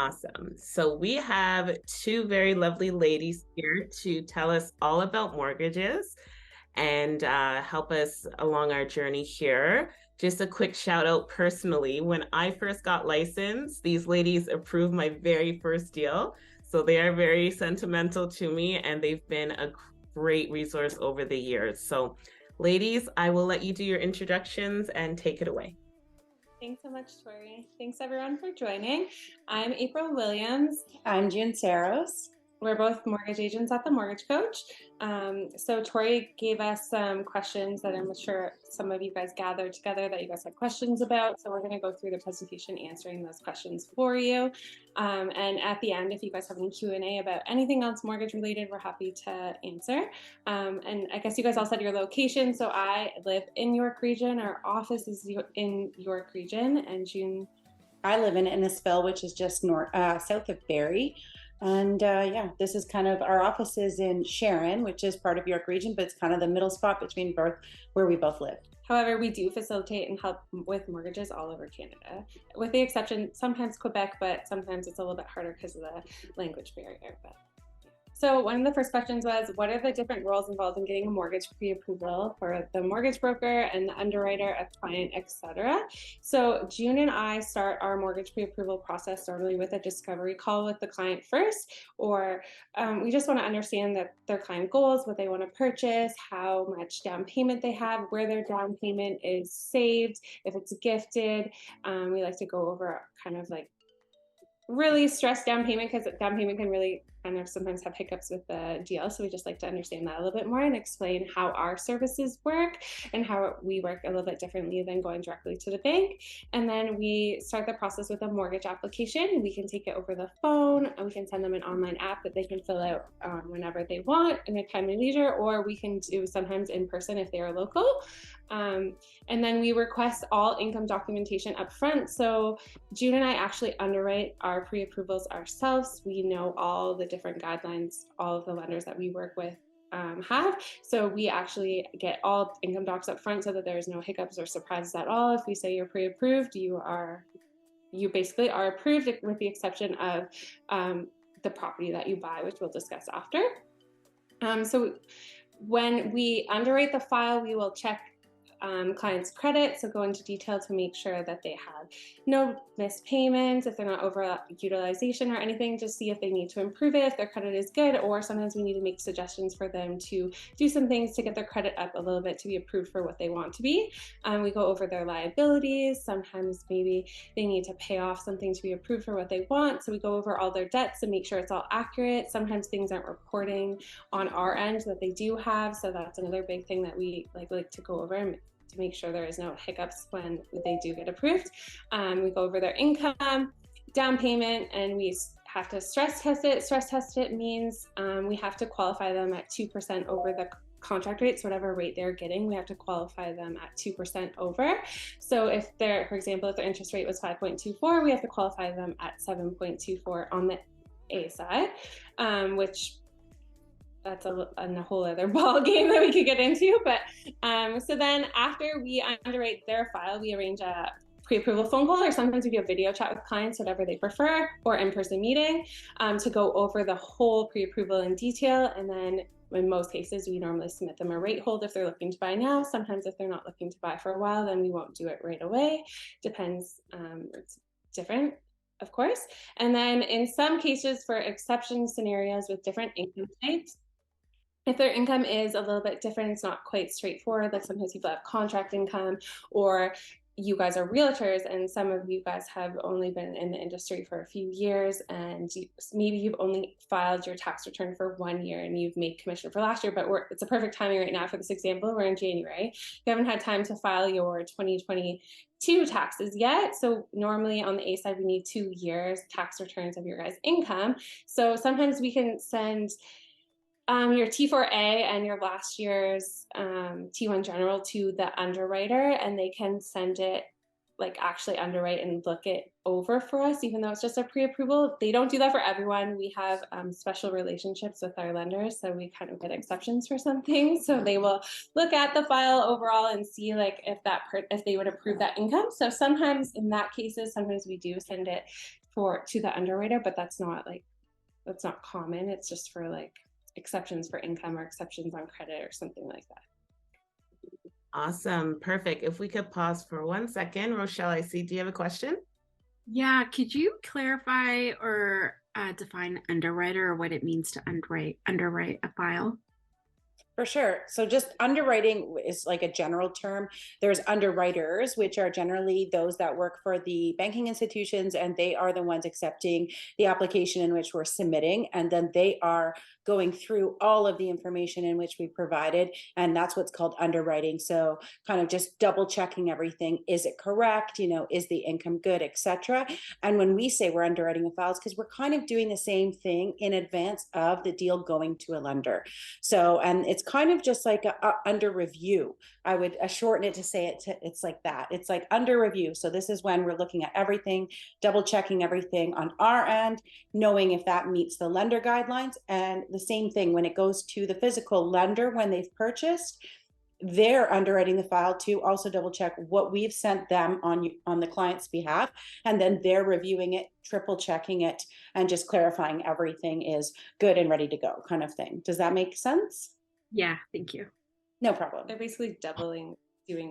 Awesome. So we have two very lovely ladies here to tell us all about mortgages and help us along our journey here. Just a quick shout out personally. When I first got licensed, these ladies approved my very first deal. So they are very sentimental to me and they've been a great resource over the years. So, ladies, I will let you do your introductions and take it away. Thanks so much, Tori. Thanks everyone for joining. I'm April Williams. I'm June Saros. We're both mortgage agents at the Mortgage Coach. So Tori gave us some questions that I'm sure some of you guys gathered together that you guys had questions about. So we're going to go through the presentation answering those questions for you. And at the end, if you guys have any Q&A about anything else mortgage related, we're happy to answer. And I guess you guys all said your location. So I live in York Region. Our office is in York Region. And June? I live in Innisfil, which is just south of Barrie. And yeah, this is kind of our office is in Sharon, which is part of York Region, but it's kind of the middle spot between both where we both live. However, we do facilitate and help with mortgages all over Canada, with the exception sometimes Quebec, but sometimes it's a little bit harder because of the language barrier. So one of the first questions was, what are the different roles involved in getting a mortgage pre-approval for the mortgage broker and the underwriter, a client, etc.? So June and I start our mortgage pre-approval process normally with a discovery call with the client first, or we just want to understand their client goals, what they want to purchase, how much down payment they have, where their down payment is saved, if it's gifted. We like to go over kind of like really stress down payment because down payment can really kind of sometimes have hiccups with the deal. So we just like to understand that a little bit more and explain how our services work and how we work a little bit differently than going directly to the bank. And then we start the process with a mortgage application. We can take it over the phone and we can send them an online app that they can fill out whenever they want in their time and leisure, or we can do sometimes in person if they are local. And then we request all income documentation up front. So June and I actually underwrite our pre-approvals ourselves. We know all the different guidelines all of the lenders that we work with have. So we actually get all income docs up front so that there's no hiccups or surprises at all. If we say you're pre-approved, you basically are approved with the exception of the property that you buy, which we'll discuss after. So when we underwrite the file, we will check client's credit, so go into detail to make sure that they have no missed payments, if they're not over utilization or anything, just see if they need to improve it, if their credit is good, or sometimes we need to make suggestions for them to do some things to get their credit up a little bit to be approved for what they want to be. We go over their liabilities. Sometimes maybe they need to pay off something to be approved for what they want, so we go over all their debts and make sure it's all accurate. Sometimes things aren't reporting on our end that they do have, so that's another big thing that we like to go over and to make sure there is no hiccups when they do get approved. We go over their income, down payment, and we have to stress test it. Stress test it means we have to qualify them at 2% over the contract rate. So whatever rate they're getting, we have to qualify them at 2% over. So if they're, for example, if their interest rate was 5.24, we have to qualify them at 7.24 on the A side, which that's a whole other ball game that we could get into. But so then after we underwrite their file, we arrange a pre-approval phone call, or sometimes we do a video chat with clients, whatever they prefer, or in-person meeting to go over the whole pre-approval in detail. And then in most cases, we normally submit them a rate hold if they're looking to buy now. Sometimes if they're not looking to buy for a while, then we won't do it right away. Depends, it's different, of course. And then in some cases, for exception scenarios with different income types, if their income is a little bit different, it's not quite straightforward, like sometimes people have contract income, or you guys are realtors and some of you guys have only been in the industry for a few years, and maybe you've only filed your tax return for 1 year and you've made commission for last year, but it's a perfect timing right now for this example. We're in January. You haven't had time to file your 2022 taxes yet. So normally on the A side, we need 2 years tax returns of your guys' income. So sometimes we can send your T4A and your last year's T1 general to the underwriter, and they can send it, like actually underwrite and look it over for us, even though it's just a pre-approval. They don't do that for everyone. We have special relationships with our lenders, so we kind of get exceptions for some things. So they will look at the file overall and see like if they would approve that income. So sometimes in that cases, sometimes we do send it to the underwriter, but that's not common. It's just for like exceptions for income or exceptions on credit or something like that. Awesome. Perfect. If we could pause for 1 second. Rochelle, I see. Do you have a question? Yeah, could you clarify or define underwriter or what it means to underwrite a file? For sure. So just underwriting is like a general term. There's underwriters, which are generally those that work for the banking institutions, and they are the ones accepting the application in which we're submitting. And then they are going through all of the information in which we provided. And that's what's called underwriting. So kind of just double checking everything. Is it correct? Is the income good, etc. And when we say we're underwriting a file, it's because we're kind of doing the same thing in advance of the deal going to a lender. So, and it's kind of just like a under review. I would shorten it to say it's like that. It's like under review. So this is when we're looking at everything, double checking everything on our end, knowing if that meets the lender guidelines. And the same thing when it goes to the physical lender when they've purchased, they're underwriting the file to also double check what we've sent them on the client's behalf, and then they're reviewing it, triple checking it, and just clarifying everything is good and ready to go, kind of thing. Does that make sense? Yeah, thank you. No problem. They're basically doing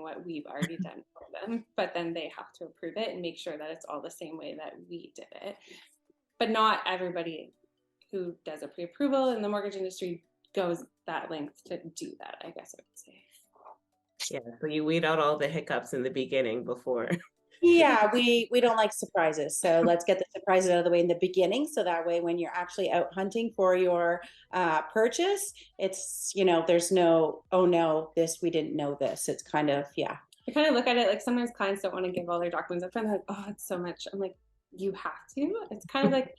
what we've already done for them, but then they have to approve it and make sure that it's all the same way that we did it. But not everybody who does a pre-approval in the mortgage industry goes that length to do that, I guess I would say. Yeah, so you weed out all the hiccups in the beginning before. Yeah, we don't like surprises. So let's get the surprises out of the way in the beginning. So that way, when you're actually out hunting for your purchase, it's, there's no, oh no, we didn't know this. It's kind of, yeah. I kind of look at it like sometimes clients don't want to give all their documents up front. They're like, oh, it's so much. I'm like, you have to. It's kind of like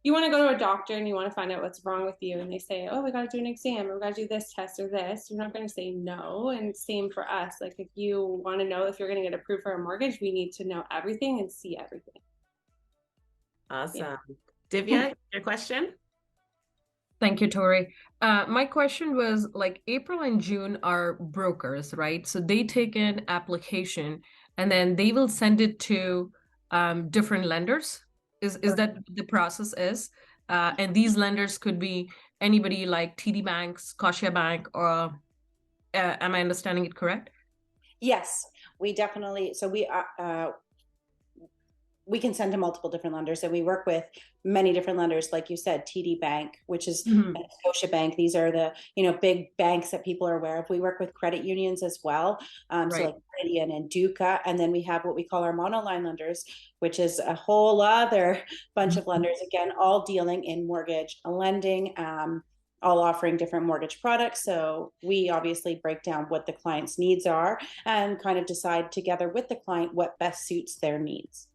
you want to go to a doctor and you want to find out what's wrong with you. And they say, oh, we got to do an exam or we got to do this test or this. You're not going to say no. And same for us. Like if you want to know if you're going to get approved for a mortgage, we need to know everything and see everything. Awesome. Yeah. Divya, your question? Thank you, Tori. My question was like April and June are brokers, right? So they take an application and then they will send it to different lenders. Is that the process is? And these lenders could be anybody like TD Bank, Scotia Bank, or am I understanding it correct? Yes, we definitely. So we can send to multiple different lenders, and we work with many different lenders, like you said, TD Bank, which is Scotia Bank. These are the big banks that people are aware of. We work with credit unions as well, right. So like Meridian and Duca, and then we have what we call our monoline lenders, which is a whole other bunch of lenders. Again, all dealing in mortgage lending. All offering different mortgage products. So we obviously break down what the client's needs are and kind of decide together with the client what best suits their needs.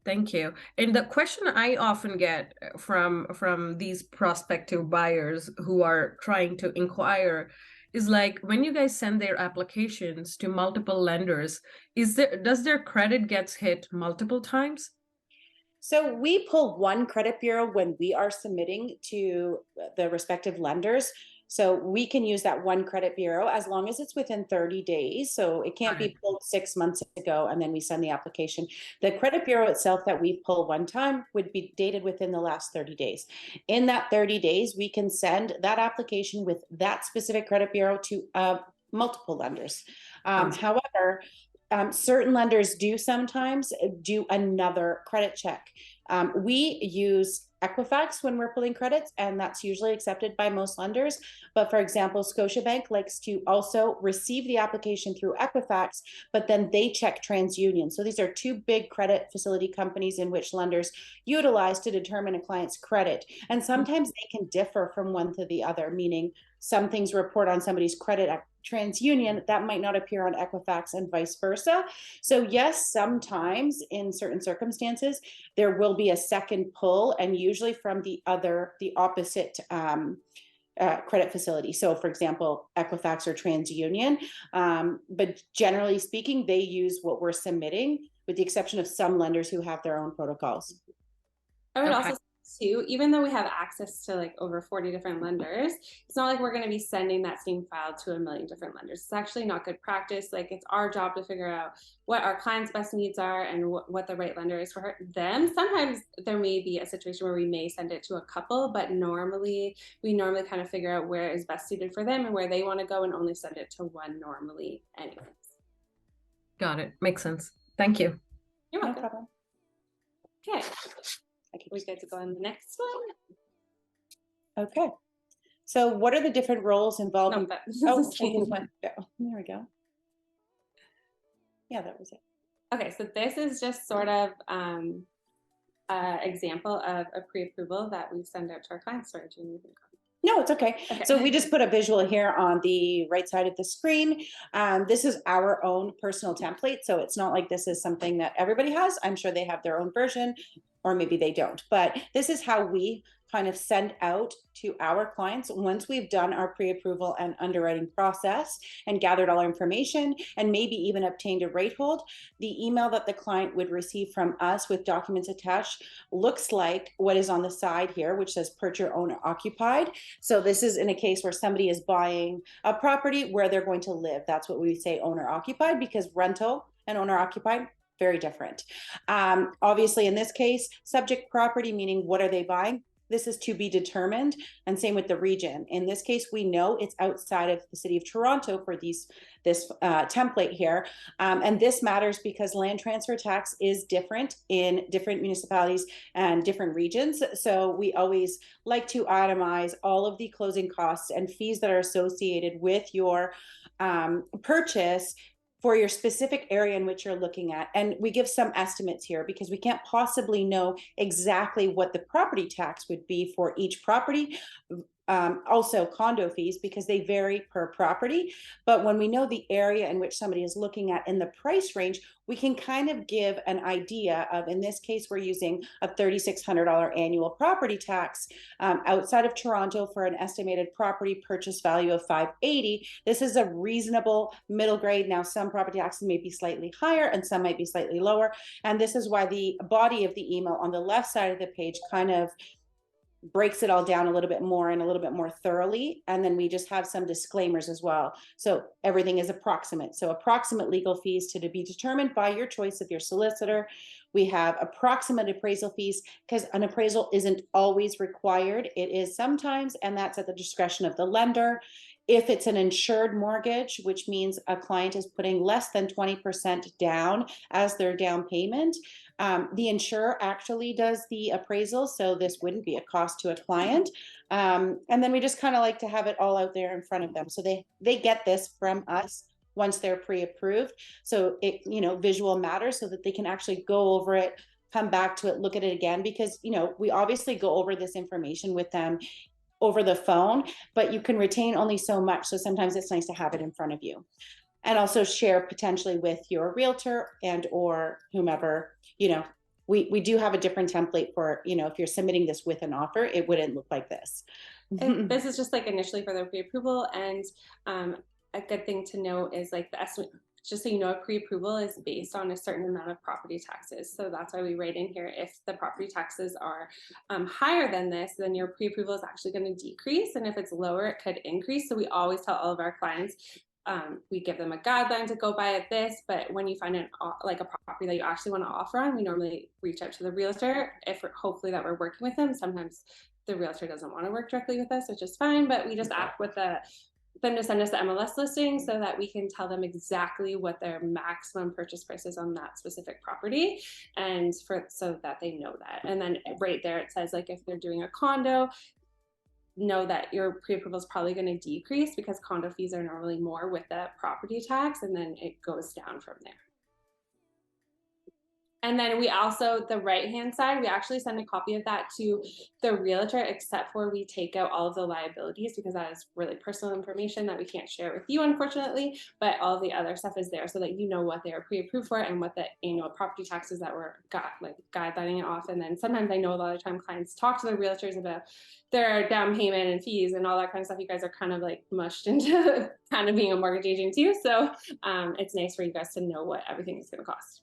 Thank you. And the question I often get from these prospective buyers who are trying to inquire is like, when you guys send their applications to multiple lenders, does their credit gets hit multiple times? So we pull one credit bureau when we are submitting to the respective lenders. So we can use that one credit bureau as long as it's within 30 days. So it can't be pulled 6 months ago and then we send the application. The credit bureau itself that we pull one time would be dated within the last 30 days. In that 30 days, we can send that application with that specific credit bureau to multiple lenders. However, certain lenders do sometimes do another credit check. We use Equifax when we're pulling credits, and that's usually accepted by most lenders. But for example, Scotiabank likes to also receive the application through Equifax, but then they check TransUnion. So these are two big credit facility companies in which lenders utilize to determine a client's credit. And sometimes they can differ from one to the other, meaning some things report on somebody's credit at TransUnion that might not appear on Equifax and vice versa. So yes, sometimes in certain circumstances, there will be a second pull, and usually from the opposite credit facility. So for example, Equifax or TransUnion, but generally speaking, they use what we're submitting, with the exception of some lenders who have their own protocols. I would also too, even though we have access to like over 40 different lenders, it's not like we're going to be sending that same file to a million different lenders. It's actually not good practice. Like, it's our job to figure out what our clients' best needs are and what the right lender is for them. Sometimes there may be a situation where we may send it to a couple, but we normally kind of figure out where is best suited for them and where they want to go, and only send it to one normally anyways. Got it. Makes sense. Thank you. You're No welcome. problem. Okay, we get to go on the next one. Okay. So what are the different roles involved No, in that- oh, there we go. Yeah, that was it. Okay, so this is just sort of example of a pre-approval that we send out to our clients. Sorry, Jean, you can go. No, it's okay. Okay. So we just put a visual here on the right side of the screen. This is our own personal template. So it's not like this is something that everybody has. I'm sure they have their own version, or maybe they don't. But this is how we kind of send out to our clients once we've done our pre-approval and underwriting process and gathered all our information and maybe even obtained a rate hold. The email that the client would receive from us with documents attached looks like what is on the side here, which says purchase owner occupied. So this is in a case where somebody is buying a property where they're going to live. That's what we say owner occupied, because rental and owner occupied, very different. Obviously in this case, subject property, meaning what are they buying? This is to be determined, and same with the region. In this case, we know it's outside of the city of Toronto for this template here. And this matters because land transfer tax is different in different municipalities and different regions. So we always like to itemize all of the closing costs and fees that are associated with your purchase for your specific area in which you're looking at. And we give some estimates here because we can't possibly know exactly what the property tax would be for each property. Also condo fees, because they vary per property. But when we know the area in which somebody is looking at in the price range, we can kind of give an idea of, in this case, we're using a $3,600 annual property tax outside of Toronto for an estimated property purchase value of $580. This is a reasonable middle grade. Now, some property taxes may be slightly higher and some might be slightly lower. And this is why the body of the email on the left side of the page kind of breaks it all down a little bit more and a little bit more thoroughly. And then we just have some disclaimers as well. So everything is approximate. So approximate legal fees to be determined by your choice of your solicitor. We have approximate appraisal fees because an appraisal isn't always required. It is sometimes, and that's at the discretion of the lender. If it's an insured mortgage, which means a client is putting less than 20% down as their down payment, the insurer actually does the appraisal, so this wouldn't be a cost to a client. And then we just kind of like to have it all out there in front of them. So they get this from us once they're pre-approved. So it, visual matters so that they can actually go over it, come back to it, look at it again, because, we obviously go over this information with them over the phone, but you can retain only so much. So sometimes it's nice to have it in front of you. And also share potentially with your realtor and or whomever. We do have a different template for, if you're submitting this with an offer, it wouldn't look like this. And this is just like initially for the pre-approval. And a good thing to know is like the estimate, just so you know, a pre-approval is based on a certain amount of property taxes. So that's why we write in here, if the property taxes are higher than this, then your pre-approval is actually going to decrease. And if it's lower, it could increase. So we always tell all of our clients, we give them a guideline to go by at this, but when you find a property that you actually want to offer on, we normally reach out to the realtor if hopefully that we're working with them. Sometimes the realtor doesn't want to work directly with us, which is fine, but we just ask with them to send us the MLS listing so that we can tell them exactly what their maximum purchase price is on that specific property, and so that they know that. And then right there it says, like, if they're doing a condo, know that your pre-approval is probably going to decrease because condo fees are normally more with the property tax, and then it goes down from there. And then we also, the right-hand side, we actually send a copy of that to the realtor, except for we take out all of the liabilities because that is really personal information that we can't share with you, unfortunately, but all the other stuff is there so that you know what they are pre-approved for and what the annual property taxes that were guidelining it off. And then sometimes I know a lot of time clients talk to the realtors about their down payment and fees and all that kind of stuff. You guys are kind of like mushed into kind of being a mortgage agent too. So it's nice for you guys to know what everything is going to cost.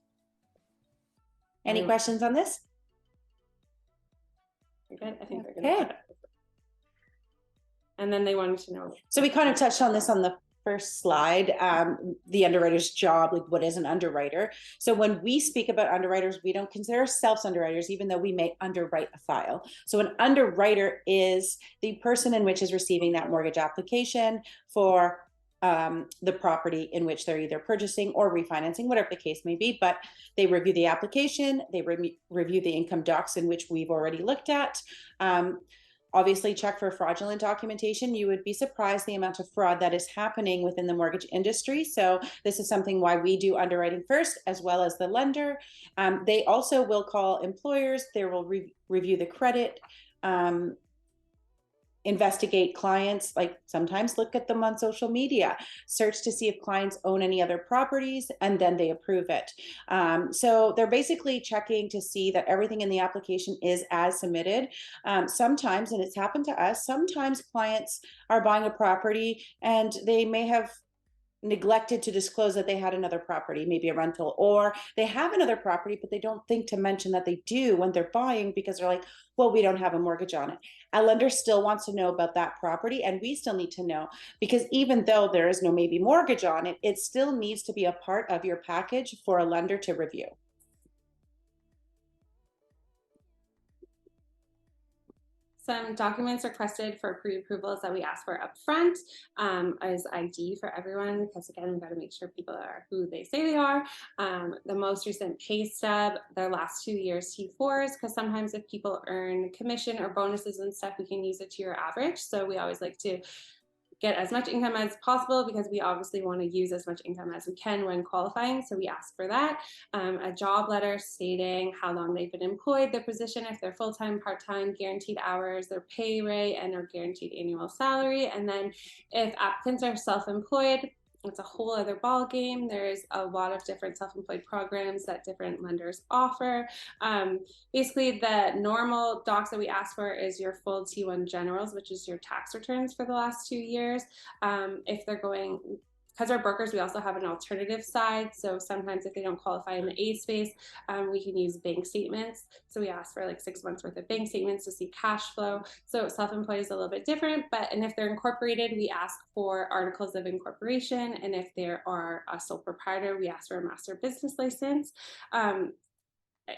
Any questions on this? Very good. I think they're Okay. going to. And then they wanted to know. So we kind of touched on this on the first slide, the underwriter's job, like what is an underwriter? So when we speak about underwriters, we don't consider ourselves underwriters, even though we may underwrite a file. So an underwriter is the person in which is receiving that mortgage application for the property in which they're either purchasing or refinancing, whatever the case may be. But they review the application, they review the income docs in which we've already looked at. Obviously, check for fraudulent documentation. You would be surprised the amount of fraud that is happening within the mortgage industry. So this is something why we do underwriting first, as well as the lender. They also will call employers. They will review the credit, investigate clients, like sometimes look at them on social media, search to see if clients own any other properties, and then they approve it. So they're basically checking to see that everything in the application is as submitted. Sometimes, and it's happened to us, sometimes clients are buying a property and they may have neglected to disclose that they had another property, maybe a rental, or they have another property, but they don't think to mention that they do when they're buying because they're like, well, we don't have a mortgage on it. A lender still wants to know about that property, and we still need to know, because even though there is no maybe mortgage on it, it still needs to be a part of your package for a lender to review. Some documents requested for pre-approvals that we ask for upfront as ID for everyone, because again, we've got to make sure people are who they say they are. The most recent pay stub, their last 2 years T4s, because sometimes if people earn commission or bonuses and stuff, we can use it to your average. So we always like to get as much income as possible, because we obviously want to use as much income as we can when qualifying. So we ask for that. A job letter stating how long they've been employed, their position, if they're full-time, part-time, guaranteed hours, their pay rate, and their guaranteed annual salary. And then if applicants are self-employed, it's a whole other ball game. There's a lot of different self-employed programs that different lenders offer. Basically, the normal docs that we ask for is your full T1 generals, which is your tax returns for the last 2 years. If they're going, because we're brokers, we also have an alternative side. So sometimes if they don't qualify in the A space, we can use bank statements. So we ask for like 6 months worth of bank statements to see cash flow. So self-employed is a little bit different, and if they're incorporated, we ask for articles of incorporation. And if they are a sole proprietor, we ask for a master business license.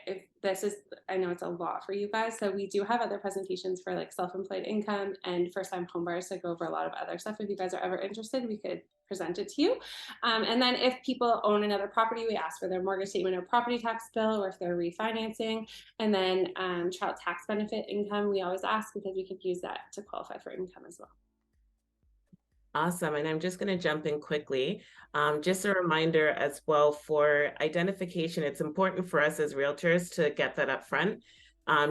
If this is, I know it's a lot for you guys, so we do have other presentations for like self-employed income and first-time homebuyers to go over a lot of other stuff. If you guys are ever interested, we could present it to you. And then if people own another property, we ask for their mortgage statement or property tax bill, or if they're refinancing. And then child tax benefit income, we always ask, because we could use that to qualify for income as well. Awesome. And I'm just going to jump in quickly. Just a reminder as well for identification, it's important for us as realtors to get that up front,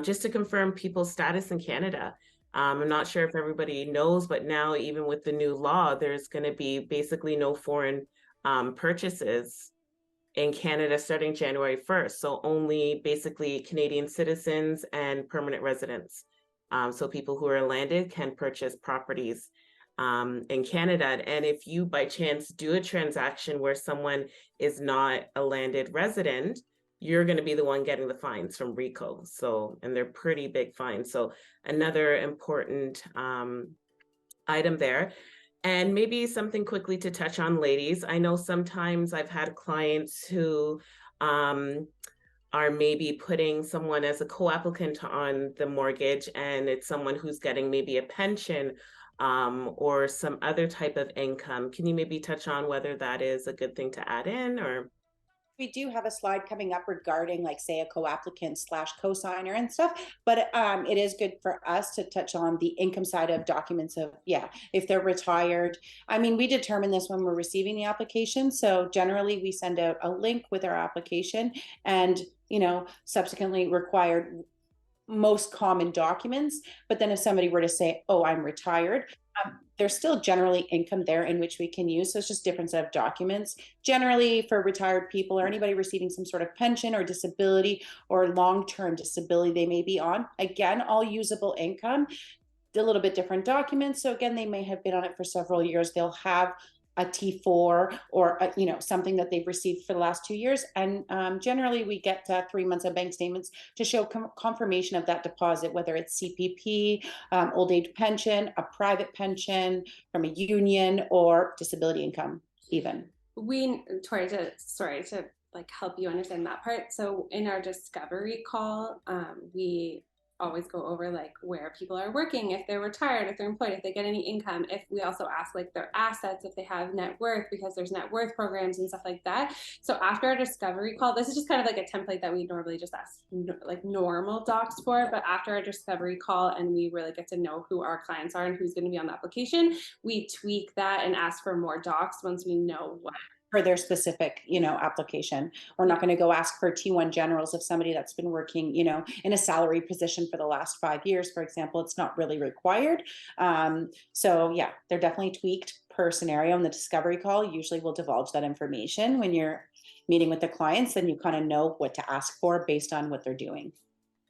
just to confirm people's status in Canada. I'm not sure if everybody knows, but now even with the new law, there's going to be basically no foreign purchases in Canada starting January 1st. So only basically Canadian citizens and permanent residents. So people who are landed can purchase properties in Canada. And if you by chance do a transaction where someone is not a landed resident, you're going to be the one getting the fines from RICO. So, and they're pretty big fines. So another important item there. And maybe something quickly to touch on, ladies. I know sometimes I've had clients who are maybe putting someone as a co-applicant on the mortgage, and it's someone who's getting maybe a pension or some other type of income. Can you maybe touch on whether that is a good thing to add in? Or we do have a slide coming up regarding, like, say, a co-applicant / co-signer and stuff, but it is good for us to touch on the income side of documents of, yeah, if they're retired. I mean, we determine this when we're receiving the application. So generally we send out a link with our application, and, you know, subsequently required most common documents. But then if somebody were to say, oh, I'm retired, there's still generally income there in which we can use. So it's just different set of documents. Generally for retired people or anybody receiving some sort of pension or disability or long-term disability they may be on, again, all usable income, a little bit different documents. So again, they may have been on it for several years. They'll have a T4 or something that they've received for the last 2 years. And generally we get 3 months of bank statements to show confirmation of that deposit, whether it's CPP, old age pension, a private pension from a union, or disability income even. Tori, to like help you understand that part. So in our discovery call, we always go over like where people are working, if they're retired, if they're employed, if they get any income. If we also ask like their assets, if they have net worth, because there's net worth programs and stuff like that. So after our discovery call, this is just kind of like a template that we normally just ask like normal docs for, but after our discovery call and we really get to know who our clients are and who's going to be on the application, we tweak that and ask for more docs once we know what for their specific, application. We're not going to go ask for T1 generals of somebody that's been working, in a salary position for the last 5 years, for example. It's not really required. So yeah, they're definitely tweaked per scenario. In the discovery call, usually we'll divulge that information when you're meeting with the clients, then you kind of know what to ask for based on what they're doing.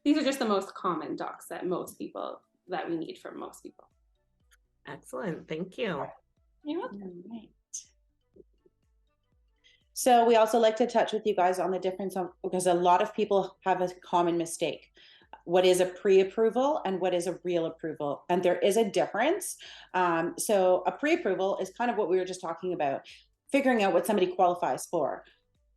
These are just the most common docs that we need from most people. Excellent. Thank you. You're welcome. Right. So we also like to touch with you guys on the difference because a lot of people have a common mistake. What is a pre-approval and what is a real approval? And there is a difference. So a pre-approval is kind of what we were just talking about, figuring out what somebody qualifies for.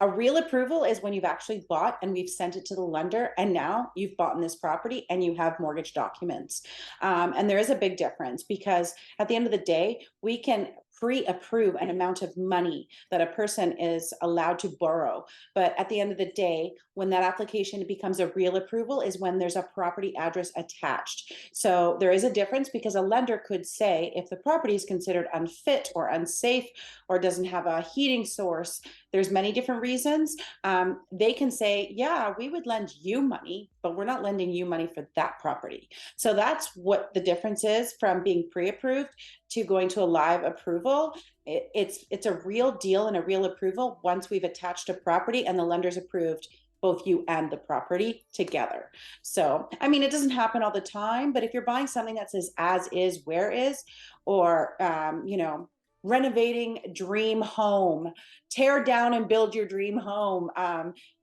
A real approval is when you've actually bought and we've sent it to the lender, and now you've bought in this property and you have mortgage documents. And there is a big difference because at the end of the day, we can pre-approve an amount of money that a person is allowed to borrow. But at the end of the day, when that application becomes a real approval is when there's a property address attached. So there is a difference because a lender could say if the property is considered unfit or unsafe or doesn't have a heating source, there's many different reasons. They can say, yeah, we would lend you money, but we're not lending you money for that property. So that's what the difference is from being pre-approved to going to a live approval. It's a real deal and a real approval once we've attached a property and the lender's approved both you and the property together. So, I mean, it doesn't happen all the time, but if you're buying something that says as is, where is, or, renovating dream home, tear down and build your dream home,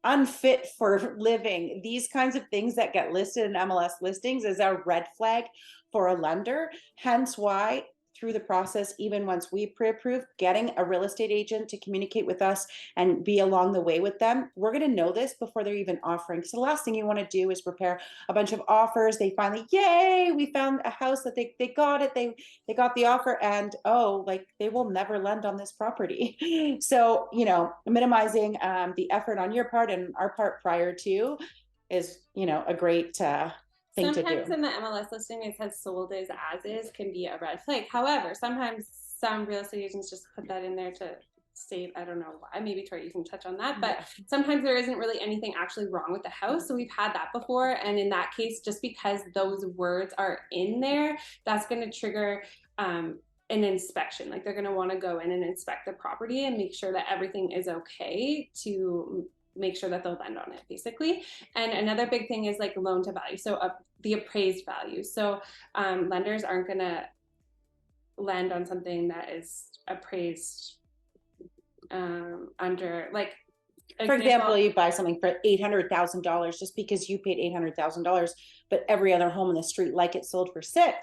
unfit for living, these kinds of things that get listed in MLS listings is a red flag for a lender. Hence why through the process, even once we pre-approve, getting a real estate agent to communicate with us and be along the way with them, we're going to know this before they're even offering. So the last thing you want to do is prepare a bunch of offers. They finally, yay, we found a house that they got it. They got the offer and they will never lend on this property. So, minimizing the effort on your part and our part prior to is, a great sometimes in the MLS listing, it says sold as is can be a red flag. However, sometimes some real estate agents just put that in there to save, I don't know why, maybe Tori, you can touch on that, but sometimes there isn't really anything actually wrong with the house. So we've had that before. And in that case, just because those words are in there, that's going to trigger an inspection. Like they're going to want to go in and inspect the property and make sure that everything is okay to make sure that they'll lend on it basically. And another big thing is like loan to value. So the appraised value. So lenders aren't going to lend on something that is appraised under like, for example, you buy something for $800,000 just because you paid $800,000, but every other home in the street like it sold for $6 million.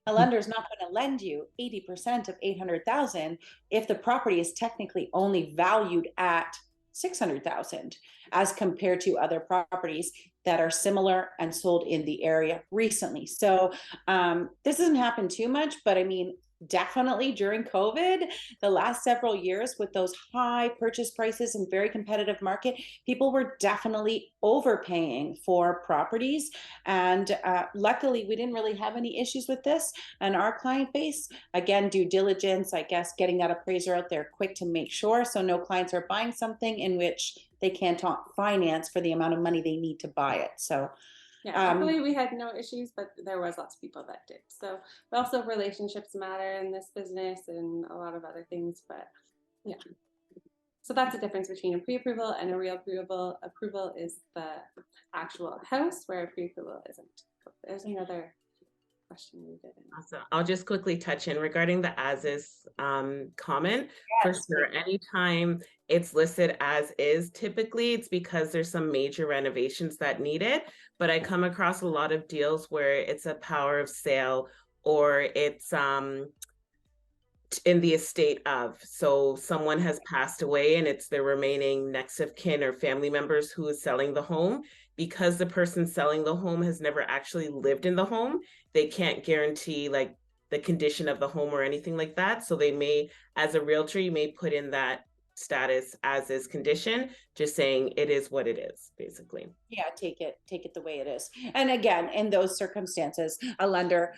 A lender is not going to lend you 80% of $800,000 if the property is technically only valued at $600,000 as compared to other properties that are similar and sold in the area recently. So this doesn't happen too much, but I mean, definitely during COVID, the last several years with those high purchase prices and very competitive market, people were definitely overpaying for properties. And luckily, we didn't really have any issues with this. And our client base, again, due diligence, I guess, getting that appraiser out there quick to make sure. So no clients are buying something in which they can't finance for the amount of money they need to buy it. So yeah, luckily we had no issues, but there was lots of people that did. So also relationships matter in this business and a lot of other things, but yeah. So that's the difference between a pre-approval and a real approval. Approval is the actual house where a pre-approval isn't. There's another question we didn't. Awesome. I'll just quickly touch in regarding the as is comment. For Yes, sure, anytime it's listed as is, typically it's because there's some major renovations that need it. But I come across a lot of deals where it's a power of sale, or it's in the estate of. So someone has passed away and it's their remaining next of kin or family members who is selling the home. Because the person selling the home has never actually lived in the home, they can't guarantee like the condition of the home or anything like that. So they may, as a realtor, you may put in that status as is condition, just saying it is what it is, basically. yeah, take it the way it is. And again, in those circumstances, a lender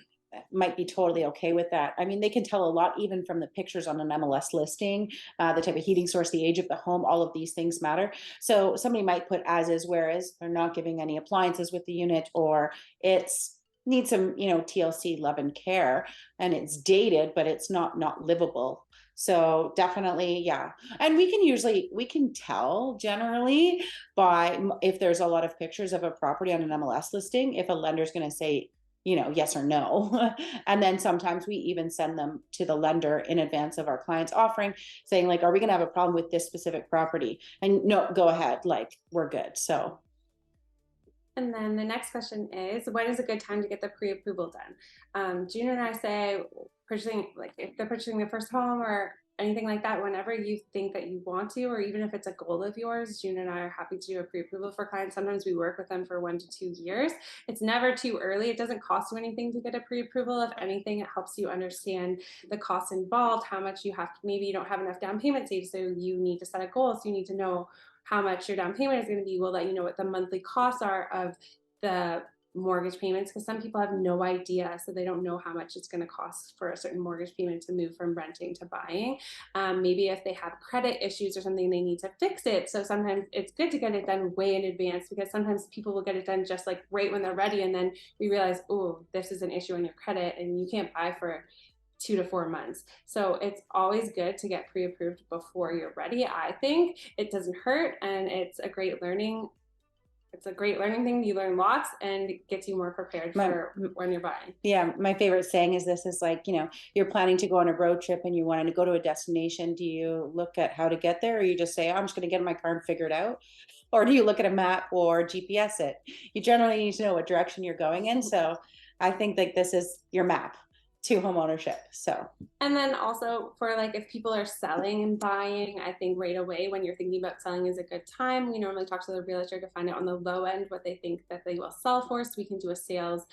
might be totally okay with that. I mean, they can tell a lot even from the pictures on an MLS listing, the type of heating source, the age of the home, all of these things matter. So somebody might put as is, whereas they're not giving any appliances with the unit, or it's needs some, TLC love and care, and it's dated, but it's not livable. So definitely, yeah. And we can tell generally by if there's a lot of pictures of a property on an MLS listing, if a lender's going to say, yes or no. And then sometimes we even send them to the lender in advance of our client's offering, saying like, are we going to have a problem with this specific property? And no, go ahead, like we're good. So. And then the next question is, when is a good time to get the pre-approval done? June and I say purchasing, like if they're purchasing their first home or anything like that, whenever you think that you want to, or even if it's a goal of yours, June and I are happy to do a pre-approval for clients. Sometimes we work with them for 1 to 2 years. It's never too early. It doesn't cost you anything to get a pre-approval. If anything, it helps you understand the costs involved, how much you have to, maybe you don't have enough down payment saved, so you need to set a goal. So you need to know how much your down payment is going to be. We'll let you know what the monthly costs are of the mortgage payments, because some people have no idea, so they don't know how much it's going to cost for a certain mortgage payment to move from renting to buying. Maybe if they have credit issues or something, they need to fix it. So sometimes it's good to get it done way in advance, because sometimes people will get it done just like right when they're ready, and then we realize, oh, this is an issue on your credit and you can't buy for 2 to 4 months. So it's always good to get pre-approved before you're ready. I think it doesn't hurt, and it's a great learning thing. You learn lots and it gets you more prepared for when you're buying. Yeah, my favorite saying is this is like, you're planning to go on a road trip and you want to go to a destination. Do you look at how to get there, or you just say, I'm just going to get in my car and figure it out? Or do you look at a map or GPS it? You generally need to know what direction you're going in. So I think like this is your map to home ownership. So, and then also for like if people are selling and buying, I think right away when you're thinking about selling is a good time. We normally talk to the realtor to find out on the low end what they think that they will sell for, so we can do a sales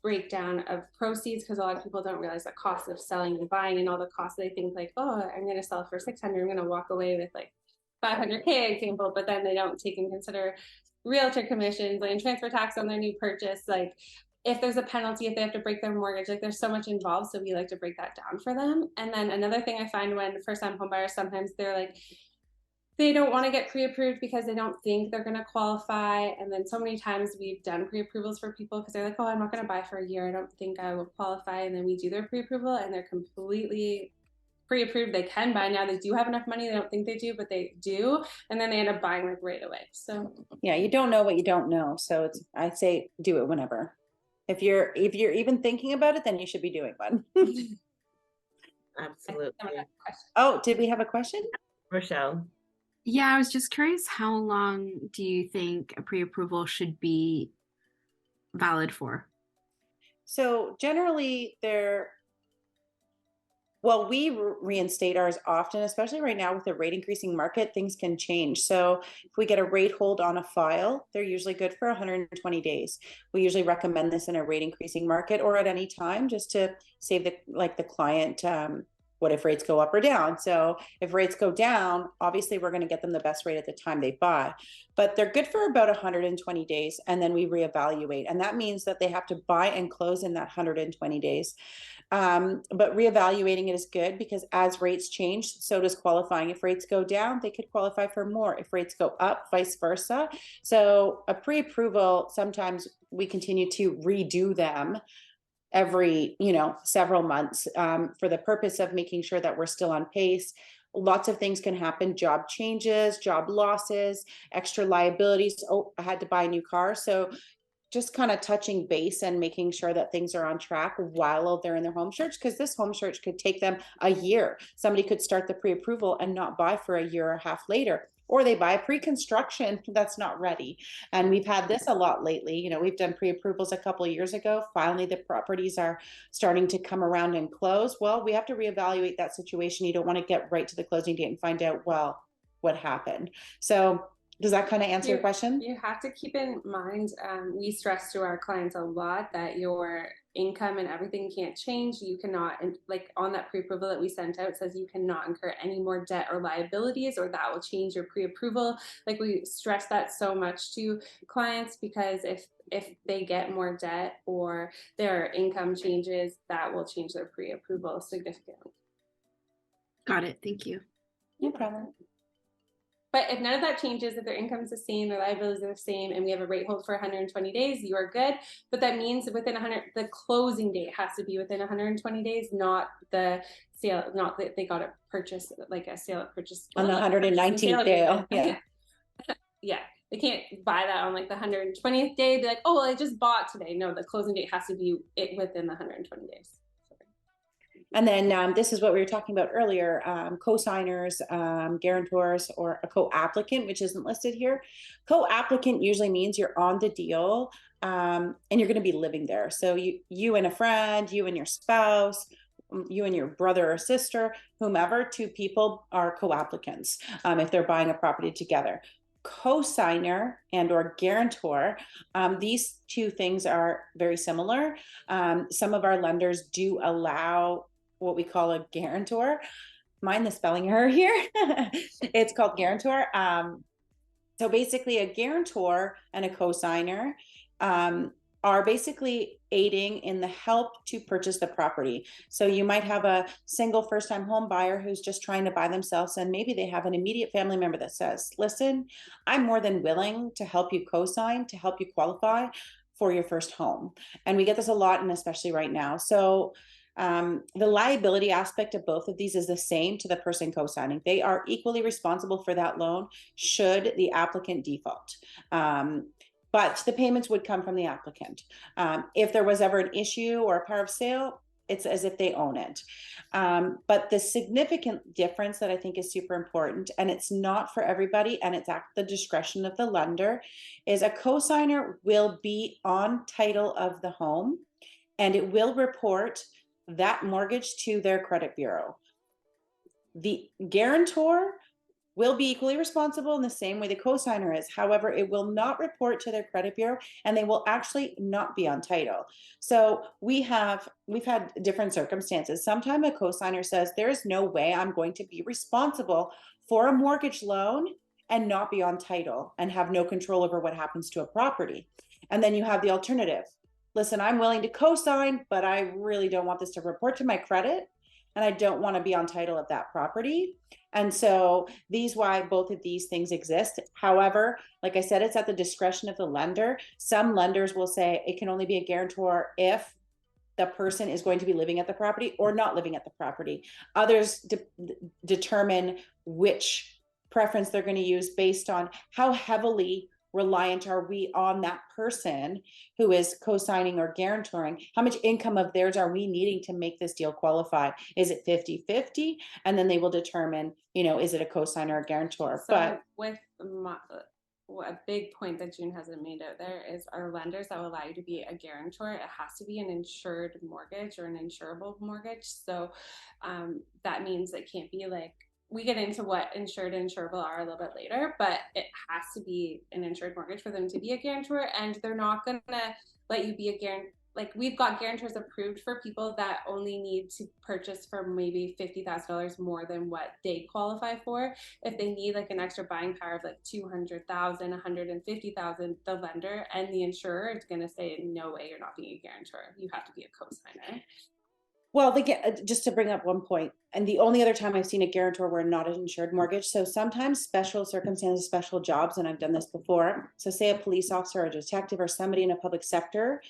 breakdown of proceeds, because a lot of people don't realize the cost of selling and buying and all the costs. They think like, oh, I'm going to sell for 600, I'm going to walk away with like 500K example, but then they don't take and consider realtor commissions, land transfer tax on their new purchase, like if there's a penalty, if they have to break their mortgage, like there's so much involved. So we like to break that down for them. And then another thing I find when first-time home buyers, sometimes they're like, they don't want to get pre-approved because they don't think they're going to qualify. And then so many times we've done pre-approvals for people because they're like, oh, I'm not going to buy for a year, I don't think I will qualify. And then we do their pre-approval and they're completely pre-approved. They can buy now. They do have enough money. They don't think they do, but they do. And then they end up buying like right away. So yeah, you don't know what you don't know. So I'd say do it whenever. If you're even thinking about it, then you should be doing one. Absolutely. Oh, did we have a question? Rochelle. Yeah, I was just curious, how long do you think a pre-approval should be valid for? So generally we reinstate ours often, especially right now with the rate increasing market, things can change. So if we get a rate hold on a file, they're usually good for 120 days. We usually recommend this in a rate increasing market or at any time, just to save the client, what if rates go up or down? So if rates go down, obviously we're going to get them the best rate at the time they buy, but they're good for about 120 days. And then we reevaluate. And that means that they have to buy and close in that 120 days. But reevaluating it is good because as rates change, so does qualifying. If rates go down, they could qualify for more. If rates go up, vice versa. So a pre-approval, sometimes we continue to redo them every, several months, for the purpose of making sure that we're still on pace. Lots of things can happen: job changes, job losses, extra liabilities. Oh, I had to buy a new car. So just kind of touching base and making sure that things are on track while they're in their home search, because this home search could take them a year. Somebody could start the pre-approval and not buy for a year or a half later, or they buy a pre-construction that's not ready. And we've had this a lot lately. You know, we've done pre-approvals a couple of years ago. Finally, the properties are starting to come around and close. Well, we have to reevaluate that situation. You don't want to get right to the closing date and find out, well, what happened. So does that kind of answer your question? You have to keep in mind, we stress to our clients a lot that your income and everything can't change. You cannot, like on that pre-approval that we sent out, says you cannot incur any more debt or liabilities, or that will change your pre-approval. Like, we stress that so much to clients, because if they get more debt or their income changes, that will change their pre-approval significantly. Got it. Thank you. No problem. But if none of that changes, if their income is the same, their liabilities are the same, and we have a rate hold for 120 days, you are good. But that means within 100, the closing date has to be within 120 days, not the sale, not that they got a purchase, like a sale at purchase. On the 119th day. Yeah. Yeah. They can't buy that on like the 120th day. Be like, oh, well, I just bought today. No, the closing date has to be within the 120 days. And then this is what we were talking about earlier, co-signers, guarantors, or a co-applicant, which isn't listed here. Co-applicant usually means you're on the deal and you're going to be living there. So you and a friend, you and your spouse, you and your brother or sister, whomever, two people are co-applicants if they're buying a property together. Co-signer and or guarantor, these two things are very similar. Some of our lenders do allow what we call a guarantor. Mind the spelling error here. It's called guarantor. So basically a guarantor and a co-signer are basically aiding in the help to purchase the property. So you might have a single first-time home buyer who's just trying to buy themselves, and maybe they have an immediate family member that says, listen, I'm more than willing to help you co-sign, to help you qualify for your first home. And we get this a lot, and especially right now. So the liability aspect of both of these is the same to the person co-signing. They are equally responsible for that loan should the applicant default. But the payments would come from the applicant. If there was ever an issue or a power of sale, it's as if they own it. But the significant difference that I think is super important, and it's not for everybody, and it's at the discretion of the lender, is a co-signer will be on title of the home, and it will report that mortgage to their credit bureau. The guarantor will be equally responsible in the same way the co-signer is. However, it will not report to their credit bureau, and they will actually not be on title. So we've had different circumstances. Sometimes a co-signer says, there's no way I'm going to be responsible for a mortgage loan and not be on title and have no control over what happens to a property. And then you have the alternative. Listen, I'm willing to co-sign, but I really don't want this to report to my credit, and I don't want to be on title of that property. And so why both of these things exist. However, like I said, it's at the discretion of the lender. Some lenders will say it can only be a guarantor if the person is going to be living at the property or not living at the property. Others determine which preference they're going to use based on how heavily reliant are we on that person who is co-signing or guarantoring. How much income of theirs are we needing to make this deal qualify? Is it 50-50? And then they will determine, is it a co-signer or guarantor? So but with a big point that June hasn't made out there is our lenders that will allow you to be a guarantor, it has to be an insured mortgage or an insurable mortgage. So that means it can't be like, we get into what insured and insurable are a little bit later, but it has to be an insured mortgage for them to be a guarantor, and they're not going to let you be a guarantor. Like, we've got guarantors approved for people that only need to purchase for maybe $50,000 more than what they qualify for. If they need like an extra buying power of like $200,000, $150,000, the lender and the insurer is going to say, no way, you're not being a guarantor. You have to be a co-signer. Well, just to bring up one point, and the only other time I've seen a guarantor where not an insured mortgage. So sometimes special circumstances, special jobs, and I've done this before. So say a police officer or a detective or somebody in a public sector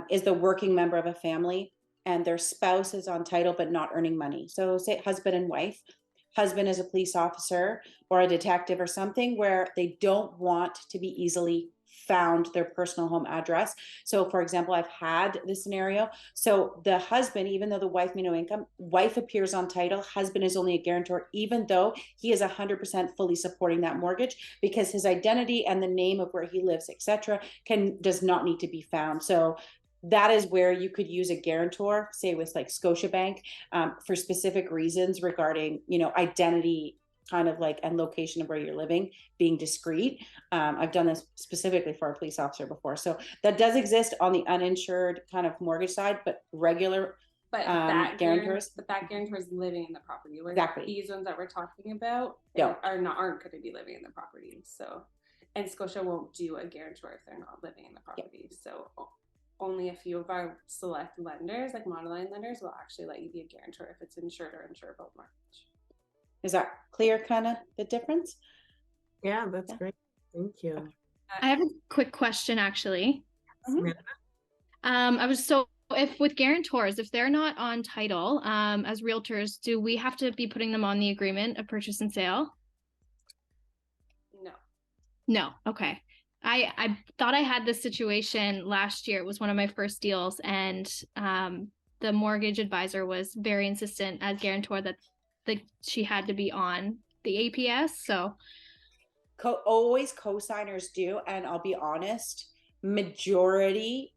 is the working member of a family, and their spouse is on title but not earning money. So say husband and wife. Husband is a police officer or a detective or something where they don't want to be easily found their personal home address. So for example, I've had this scenario. So the husband, even though the wife made no income, wife appears on title, husband is only a guarantor, even though he is 100% fully supporting that mortgage, because his identity and the name of where he lives, etc., does not need to be found. So that is where you could use a guarantor, say with like Scotiabank, for specific reasons regarding, identity kind of like and location of where you're living being discreet. I've done this specifically for a police officer before. So that does exist on the uninsured kind of mortgage side, but regular guarantors. But that guarantor is living in the property. Exactly. These ones that we're talking about aren't going to be living in the property. So, and Scotia won't do a guarantor if they're not living in the property. Yep. So only a few of our select lenders, like monoline lenders, will actually let you be a guarantor if it's insured or insurable mortgage. Is that clear, kind of the difference? Yeah, that's great. Thank you. I have a quick question, actually. Mm-hmm. If with guarantors, if they're not on title, as realtors, do we have to be putting them on the agreement of purchase and sale? No. Okay. I thought I had this situation last year. It was one of my first deals, and the mortgage advisor was very insistent as guarantor that she had to be on the APS. So always co-signers do, and I'll be honest, majority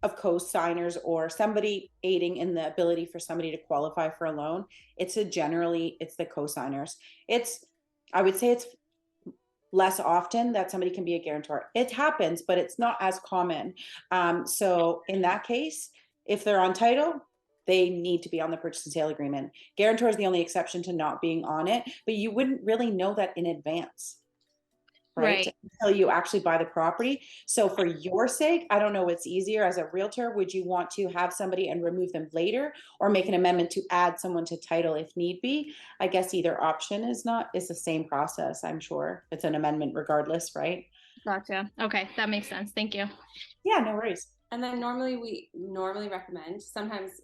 of co-signers or somebody aiding in the ability for somebody to qualify for a loan, it's the co-signers. I would say it's less often that somebody can be a guarantor. It happens, but it's not as common. So in that case, if they're on title, they need to be on the purchase and sale agreement. Guarantor is the only exception to not being on it, but you wouldn't really know that in advance, right? Until you actually buy the property. So for your sake, I don't know what's easier as a realtor. Would you want to have somebody and remove them later, or make an amendment to add someone to title if need be? I guess either option is the same process. I'm sure it's an amendment regardless, right? Gotcha. Okay, that makes sense. Thank you. Yeah, no worries. And then we normally recommend, sometimes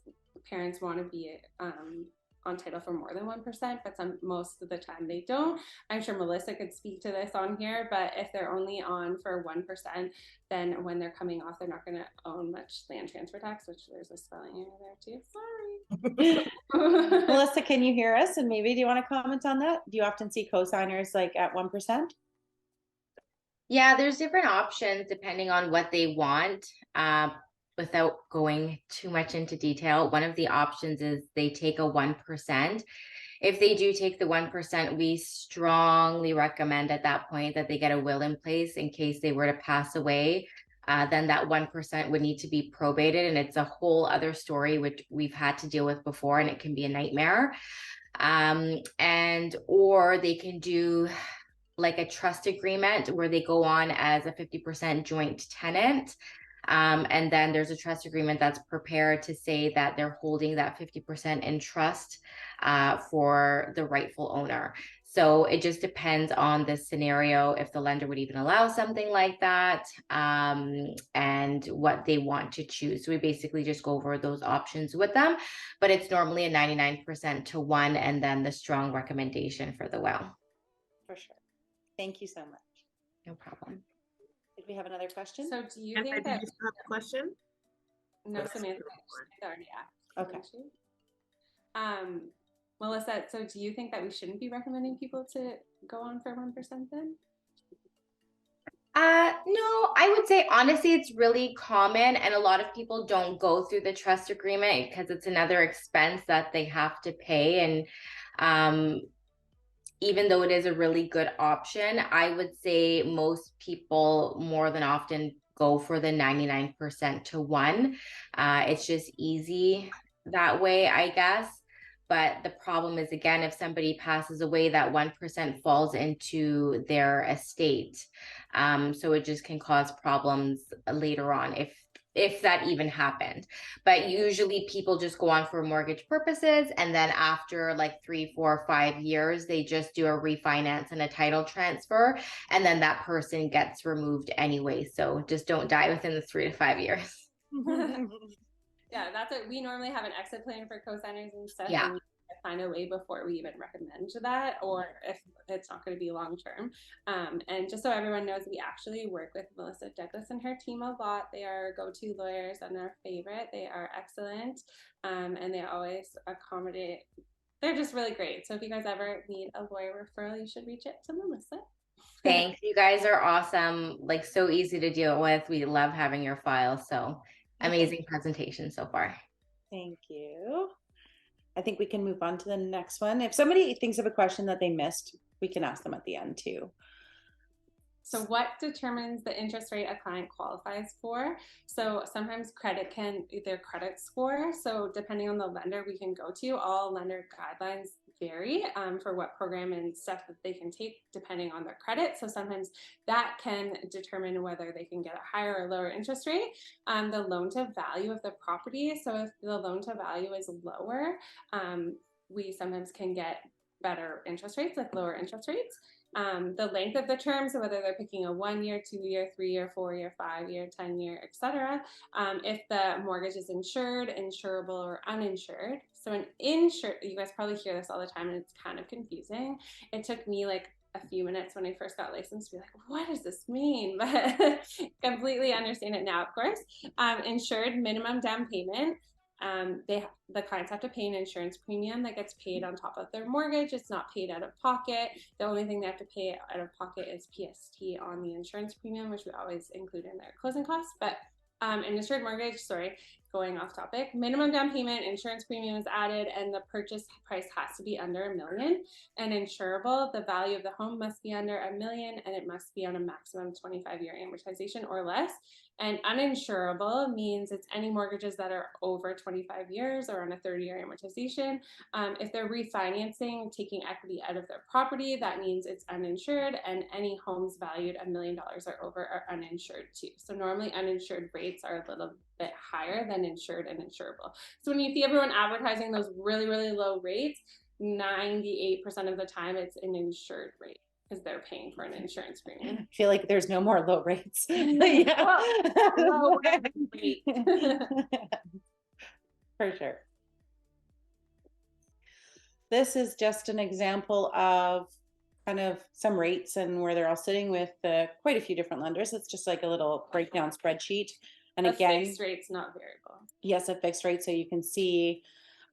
parents want to be on title for more than 1%, but most of the time they don't. I'm sure Melissa could speak to this on here, but if they're only on for 1%, then when they're coming off, they're not going to own much land transfer tax, which there's a spelling error there too. Sorry. Melissa, can you hear us? And maybe do you want to comment on that? Do you often see co-signers like at 1%? Yeah, there's different options depending on what they want. Without going too much into detail, one of the options is they take a 1%. If they do take the 1%, we strongly recommend at that point that they get a will in place in case they were to pass away. Then that 1% would need to be probated, and it's a whole other story which we've had to deal with before, and it can be a nightmare. Or they can do like a trust agreement where they go on as a 50% joint tenant. And then there's a trust agreement that's prepared to say that they're holding that 50% in trust for the rightful owner. So it just depends on the scenario, if the lender would even allow something like that, and what they want to choose. So we basically just go over those options with them, but it's normally a 99% to 1, and then the strong recommendation for the will. For sure. Thank you so much. No problem. Did we have another question? So do you think that... Did you have a question? No, Samantha already asked. Okay. Melissa, so do you think that we shouldn't be recommending people to go on for 1% then? No, I would say honestly, it's really common, and a lot of people don't go through the trust agreement because it's another expense that they have to pay. And even though it is a really good option, I would say most people more than often go for the 99% to 1. It's just easy that way, I guess. But the problem is, again, if somebody passes away, that 1% falls into their estate. So it just can cause problems later on if that even happened. But usually people just go on for mortgage purposes, and then after like 3, 4, 5 years, they just do a refinance and a title transfer, and then that person gets removed anyway. So just don't die within the 3 to 5 years. Yeah, that's what we normally have, an exit plan for co-signers and stuff. Yeah. And find a way before we even recommend that, or if it's not going to be long term. And just so everyone knows, we actually work with Melissa Douglas and her team a lot. They are go-to lawyers and our favorite. They are excellent, and they always accommodate. They're just really great. So if you guys ever need a lawyer referral, you should reach out to Melissa. Thanks. You guys are awesome. Like, so easy to deal with. We love having your file. So amazing presentation so far. Thank you. I think we can move on to the next one. If somebody thinks of a question that they missed, we can ask them at the end too. So what determines the interest rate a client qualifies for? So sometimes credit can, their credit score. So depending on the lender we can go to, all lender guidelines vary for what program and stuff that they can take depending on their credit. So sometimes that can determine whether they can get a higher or lower interest rate. The loan to value of the property. So if the loan to value is lower, we sometimes can get better interest rates, like lower interest rates. The length of the term, so whether they're picking a 1 year, 2 year, 3 year, 4 year, 5 year, 10 year, etc. If the mortgage is insured, insurable, or uninsured. So an insured, you guys probably hear this all the time and it's kind of confusing. It took me like a few minutes when I first got licensed to be like, what does this mean? But completely understand it now, of course. Insured minimum down payment. The clients have to pay an insurance premium that gets paid on top of their mortgage. It's not paid out of pocket. The only thing they have to pay out of pocket is PST on the insurance premium, which we always include in their closing costs. But an insured mortgage, going off topic, minimum down payment, insurance premium is added, and the purchase price has to be under $1 million. And insurable, the value of the home must be under $1 million, and it must be on a maximum 25-year amortization or less. And uninsurable means it's any mortgages that are over 25 years or on a 30-year amortization. If they're refinancing, taking equity out of their property, that means it's uninsured, and any homes valued $1 million or over are uninsured too. So normally uninsured rates are a little bit higher than insured and insurable. So when you see everyone advertising those really, really low rates, 98% of the time it's an insured rate, because they're paying for an insurance premium. I feel like there's no more low rates. Low rate. For sure. This is just an example of kind of some rates and where they're all sitting with quite a few different lenders. It's just like a little breakdown spreadsheet. And again, fixed rate's not variable. Yes, a fixed rate. So you can see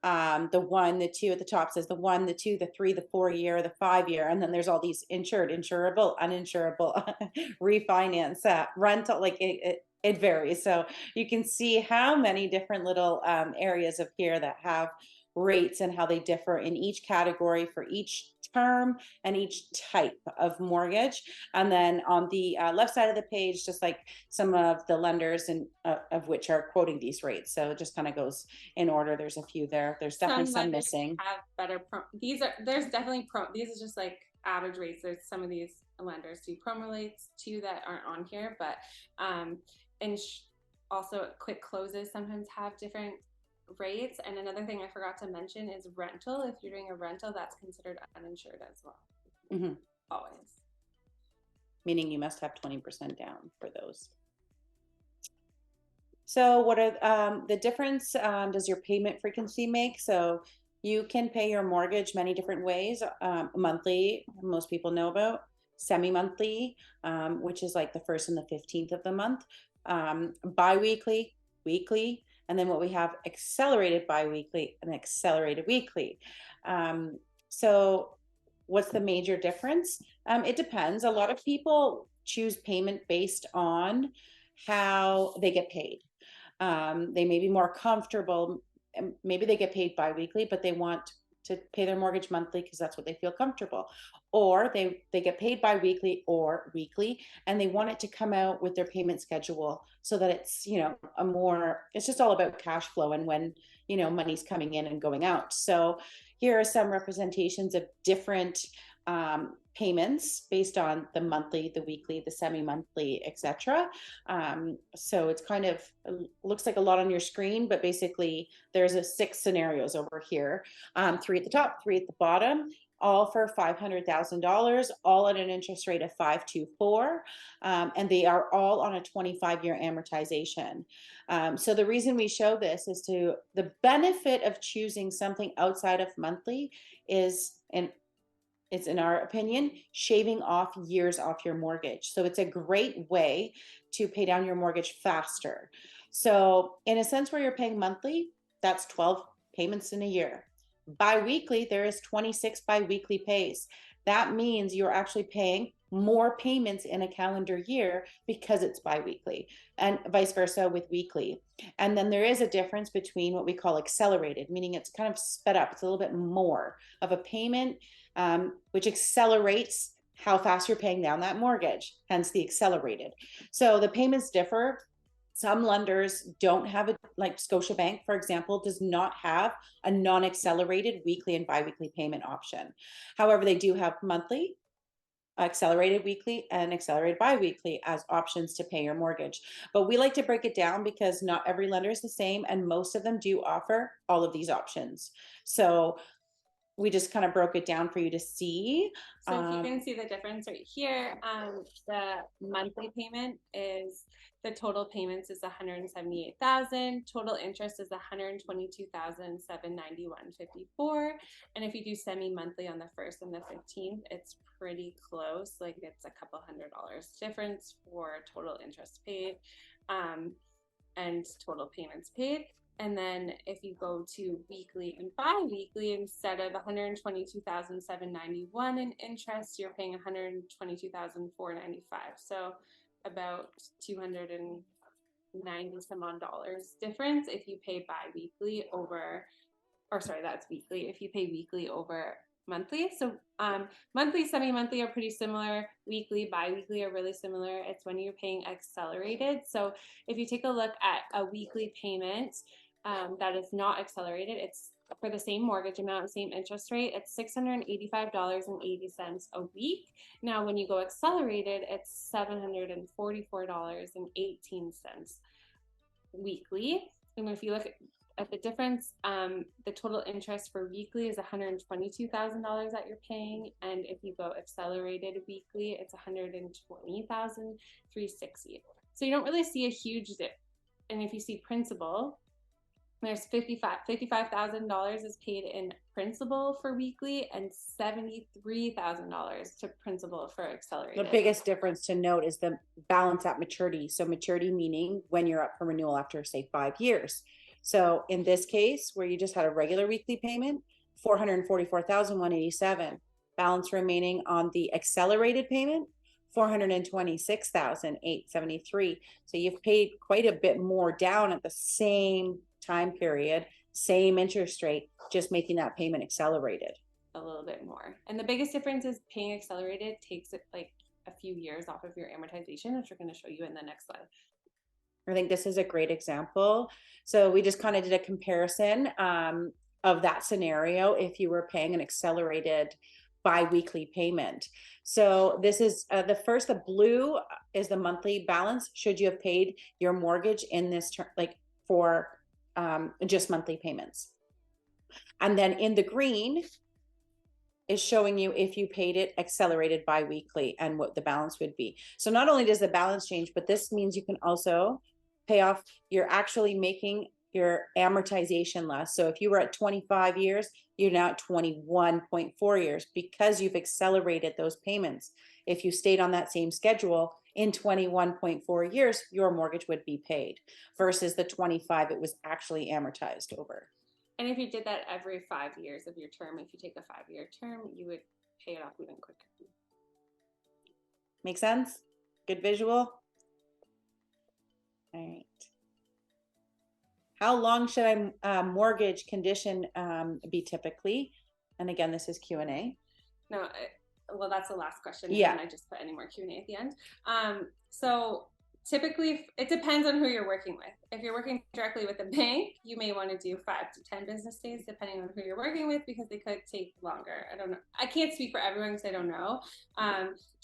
the 1, the 2 at the top says the 1, the 2, the 3, the 4 year, the 5 year, and then there's all these insured, insurable, uninsurable, refinance, rental. Like it varies. So you can see how many different little areas of here that have rates and how they differ in each category for each term and each type of mortgage. And then on the left side of the page, just like some of the lenders and of which are quoting these rates. So it just kind of goes in order. There's a few there. There's definitely some missing. Have better these are just like average rates. There's some of these lenders do promo rates too that aren't on here, but and also quick closes sometimes have different rates. And another thing I forgot to mention is rental. If you're doing a rental, that's considered uninsured as well. Mm-hmm. Always. Meaning you must have 20% down for those. So what are the difference does your payment frequency make? So you can pay your mortgage many different ways. Monthly, most people know about. Semi-monthly, which is like the 1st and the 15th of the month. Bi-weekly, weekly, and then what we have, accelerated bi-weekly and accelerated weekly. So what's the major difference? It depends. A lot of people choose payment based on how they get paid. They may be more comfortable. Maybe they get paid bi-weekly, but they want to pay their mortgage monthly because that's what they feel comfortable. Or they get paid bi-weekly or weekly, and they want it to come out with their payment schedule so that it's, it's just all about cash flow and when, money's coming in and going out. So here are some representations of different payments based on the monthly, the weekly, the semi-monthly, etc. So it's kind of looks like a lot on your screen, but basically there's 6 scenarios over here, 3 at the top, 3 at the bottom. all for $500,000, all at an interest rate of 5.24, and they are all on a 25-year amortization. So the reason we show this is the benefit of choosing something outside of monthly is, and it's in our opinion, shaving off years off your mortgage. So it's a great way to pay down your mortgage faster. So in a sense where you're paying monthly, that's 12 payments in a year. Bi-weekly, there is 26 bi-weekly pays. That means you're actually paying more payments in a calendar year because it's bi-weekly, and vice versa with weekly. And then there is a difference between what we call accelerated, meaning it's kind of sped up. It's a little bit more of a payment, which accelerates how fast you're paying down that mortgage, hence the accelerated. So the payments differ. Some lenders don't have it, like Scotiabank, for example, does not have a non-accelerated weekly and bi-weekly payment option. However, they do have monthly, accelerated weekly, and accelerated bi-weekly as options to pay your mortgage. But we like to break it down because not every lender is the same, and most of them do offer all of these options. So we just kind of broke it down for you to see. So if you can see the difference right here, the monthly payment is, the total payments is 178,000, total interest is 122,791.54, and if you do semi-monthly on the 1st and the 15th, it's pretty close, like it's a couple $100 difference for total interest paid and total payments paid. And then if you go to weekly and bi-weekly, instead of 122,791 in interest, you're paying 122,495. So about 290 some odd dollars difference if you pay bi-weekly over, or sorry, that's weekly, if you pay weekly over monthly. So monthly, semi-monthly are pretty similar. Weekly, bi-weekly are really similar. It's when you're paying accelerated. So if you take a look at a weekly payment that is not accelerated, it's for the same mortgage amount, same interest rate, it's $685.80 a week. Now, when you go accelerated, it's $744.18 weekly. And if you look at the difference, the total interest for weekly is $122,000 that you're paying, and if you go accelerated weekly, it's $120,360. So you don't really see a huge dip. And if you see principal, there's $55,000 is paid in principal for weekly and $73,000 to principal for accelerated. The biggest difference to note is the balance at maturity. So maturity meaning when you're up for renewal after, say, 5 years. So in this case, where you just had a regular weekly payment, $444,187. Balance remaining on the accelerated payment, $426,873. So you've paid quite a bit more down at the same time period, same interest rate, just making that payment accelerated a little bit more. And the biggest difference is paying accelerated takes it like a few years off of your amortization, which we're going to show you in the next slide. I think this is a great example. So we just kind of did a comparison of that scenario if you were paying an accelerated bi-weekly payment. So this is the blue is the monthly balance should you have paid your mortgage in this term, like for just monthly payments. And then in the green is showing you if you paid it accelerated bi-weekly and what the balance would be. So not only does the balance change, but this means you can also pay off, you're actually making your amortization less. So if you were at 25 years, you're now at 21.4 years because you've accelerated those payments. If you stayed on that same schedule, in 21.4 years, your mortgage would be paid versus the 25 it was actually amortized over. And if you did that every 5 years of your term, if you take a 5-year term, you would pay it off even quicker. Make sense? Good visual? All right. How long should a mortgage condition be typically? And again, this is Q&A. No, well, that's the last question. Yeah. And I just put any more Q&A at the end. So typically, it depends on who you're working with. If you're working directly with a bank, you may want to do 5 to 10 business days, depending on who you're working with, because they could take longer. I don't know. I can't speak for everyone because I don't know.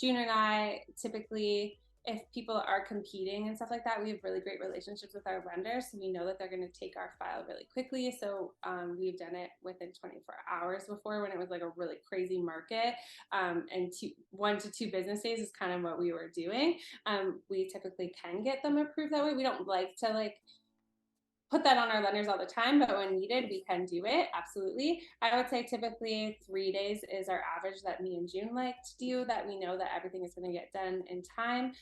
June and I typically, if people are competing and stuff like that, we have really great relationships with our lenders. So we know that they're going to take our file really quickly. So we've done it within 24 hours before when it was like a really crazy market. And 1 to 2 business days is kind of what we were doing. We typically can get them approved that way. We don't like to like put that on our lenders all the time, but when needed, we can do it. Absolutely. I would say typically 3 days is our average that me and June like to do, that we know that everything is going to get done in time.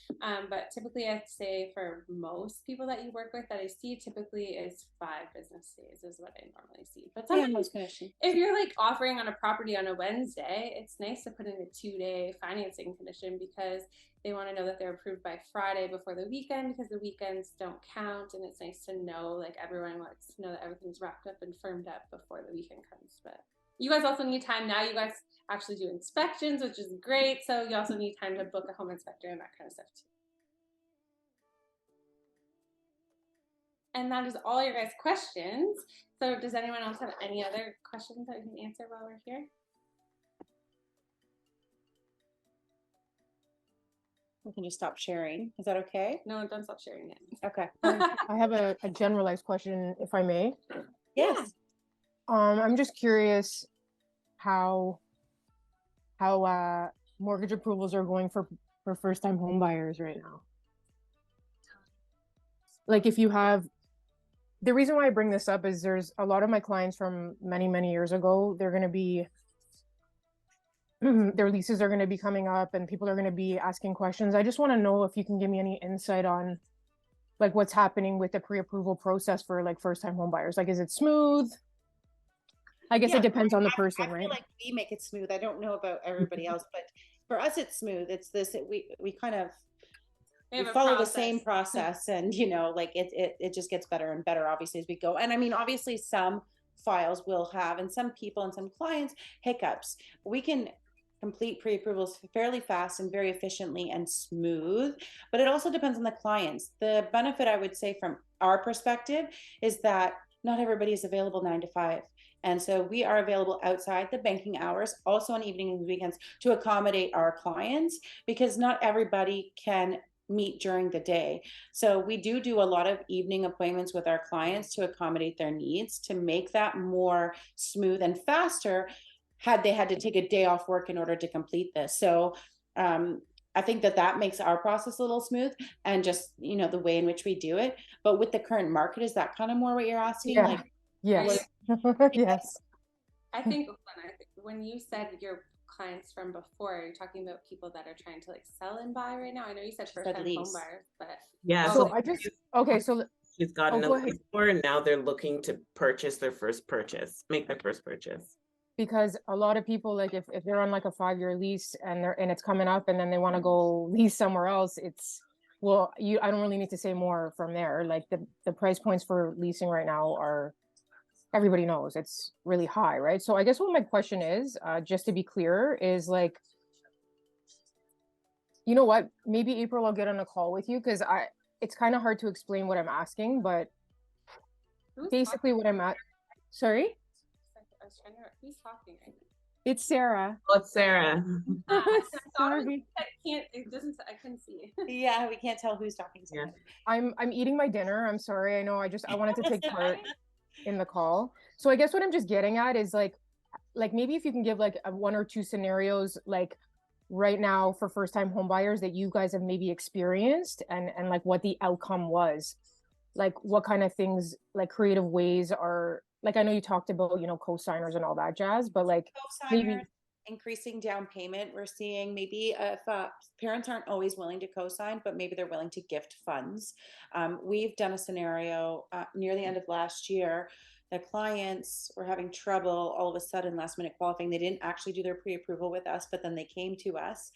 But typically I'd say for most people that you work with that I see, typically is 5 business days is what I normally see. But sometimes if you're like offering on a property on a Wednesday, it's nice to put in a 2-day financing condition because they want to know that they're approved by Friday before the weekend, because the weekends don't count, and it's nice to know, like everyone wants to know that everything's wrapped up and firmed up before the weekend comes. But you guys also need time now. You guys actually do inspections, which is great. So you also need time to book a home inspector and that kind of stuff too. And that is all your guys' questions. So does anyone else have any other questions that we can answer while we're here? We can just stop sharing. Is that okay? No, don't stop sharing it. Okay. I have a generalized question, if I may. Yes. I'm just curious how mortgage approvals are going for first-time home buyers right now. Like, if you have, the reason why I bring this up is there's a lot of my clients from many years ago, they're going to be their leases are going to be coming up and people are going to be asking questions. I just want to know if you can give me any insight on like what's happening with the pre-approval process for like first-time home buyers. Like, is it smooth? I guess it depends on the person, I right? feel like we make it smooth. I don't know about everybody else, but for us, it's smooth. It's this, we kind of, we follow the same process, and you know, like it just gets better and better obviously as we go. And I mean, obviously some files will have, and some people and some clients, hiccups. We can complete pre-approvals fairly fast and very efficiently and smooth, but it also depends on the clients. The benefit, I would say, from our perspective is that not everybody is available 9 to 5. And so we are available outside the banking hours, also on evenings and weekends, to accommodate our clients, because not everybody can meet during the day. So we do a lot of evening appointments with our clients to accommodate their needs, to make that more smooth and faster had they had to take a day off work in order to complete this. So I think that makes our process a little smooth, and just, you know, the way in which we do it. But with the current market, is that kind of more what you're asking? Yeah. Like, Yes. Yes. I think when you said your clients from before, you're talking about people that are trying to like sell and buy right now. I know you said first time home buyers, but yeah. So I just, okay, so She's gotten a lease for, and now they're looking to purchase their first purchase, make their first purchase. because a lot of people, like if they're on like a 5-year lease and it's coming up and then they want to go lease somewhere else, it's, well, I don't really need to say more from there. Like the price points for leasing right now are, everybody knows it's really high, right? So I guess what my question is, just to be clear, is like, you know what, maybe April, I'll get on a call with you, because it's kind of hard to explain what I'm asking, but basically what I'm at, sorry? I was trying to, who's talking right now? It's Sarah. Oh, it's Sarah. Sorry. I couldn't see. Yeah, we can't tell who's talking. Yeah. I'm eating my dinner. I'm sorry. I know. I wanted to take part in the call. So I guess what I'm just getting at is like maybe if you can give like 1 or 2 scenarios, like right now for first time home buyers that you guys have maybe experienced, and like what the outcome was, like what kind of things, like creative ways are, like I know you talked about, you know, co-signers and all that jazz, but like maybe increasing down payment. We're seeing maybe if parents aren't always willing to co-sign, but maybe they're willing to gift funds. We've done a scenario near the end of last year. The clients were having trouble all of a sudden last minute qualifying. They didn't actually do their pre-approval with us, but then they came to us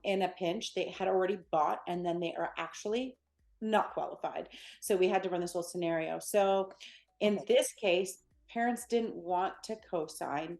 in a pinch. They had already bought, and then they are actually not qualified. So we had to run this whole scenario. So in this case, parents didn't want to co-sign,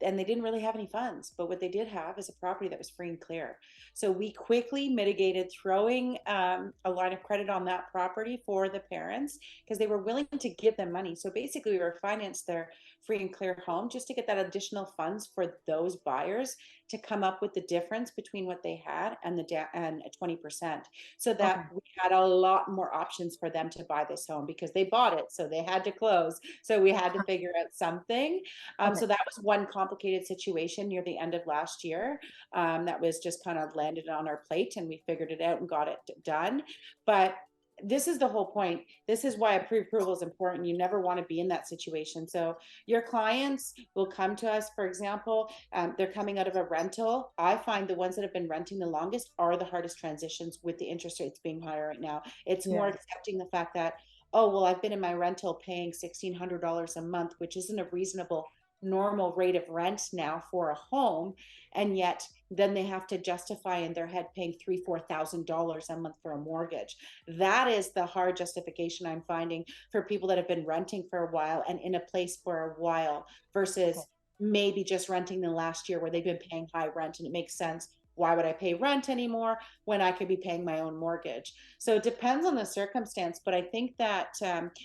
and they didn't really have any funds, but what they did have is a property that was free and clear. So we quickly mitigated throwing a line of credit on that property for the parents, because they were willing to give them money. So basically we refinanced their free and clear home just to get that additional funds for those buyers to come up with the difference between what they had and and 20%, so that Okay. we had a lot more options for them to buy this home, because they bought it, so they had to close. So we had to figure out something. Okay. So that was one complicated situation near the end of last year. That was just kind of landed on our plate, and we figured it out and got it done. But this is the whole point. This is why a pre-approval is important. You never want to be in that situation. So your clients will come to us, for example, they're coming out of a rental. I find the ones that have been renting the longest are the hardest transitions, with the interest rates being higher right now. It's more Yeah. accepting the fact that, oh, well, I've been in my rental paying $1,600 a month, which isn't a reasonable normal rate of rent now for a home, and yet then they have to justify in their head paying $3,000-4,000 a month for a mortgage. That is the hard justification I'm finding for people that have been renting for a while and in a place for a while, versus maybe just renting the last year where they've been paying high rent, and it makes sense. Why would I pay rent anymore when I could be paying my own mortgage? So it depends on the circumstance, but I think that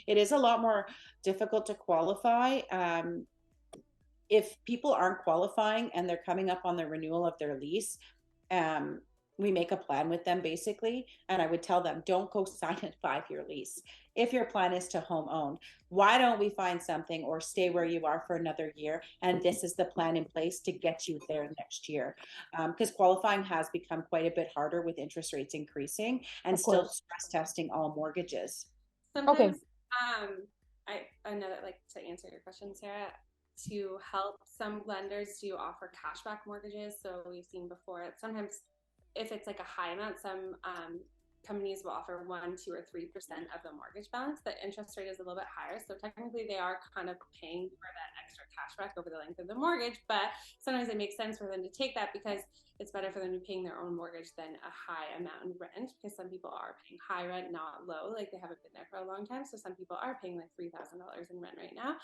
it is a lot more difficult to qualify. If people aren't qualifying and they're coming up on the renewal of their lease, we make a plan with them basically. And I would tell them, don't go sign a 5-year lease. If your plan is to home own, why don't we find something or stay where you are for another year? And this is the plan in place to get you there next year. Because qualifying has become quite a bit harder with interest rates increasing, and Of still course. stress testing all mortgages. Sometimes, I know that, like, to answer your question, Sarah, to help, some lenders do offer cashback mortgages. So we've seen before, sometimes if it's like a high amount, some companies will offer 1, 2, or 3% of the mortgage balance. The interest rate is a little bit higher, so technically they are kind of paying for that extra cashback over the length of the mortgage. But sometimes it makes sense for them to take that, because it's better for them to be paying their own mortgage than a high amount in rent, because some people are paying high rent, not low, like they haven't been there for a long time. So some people are paying like $3,000 in rent right now.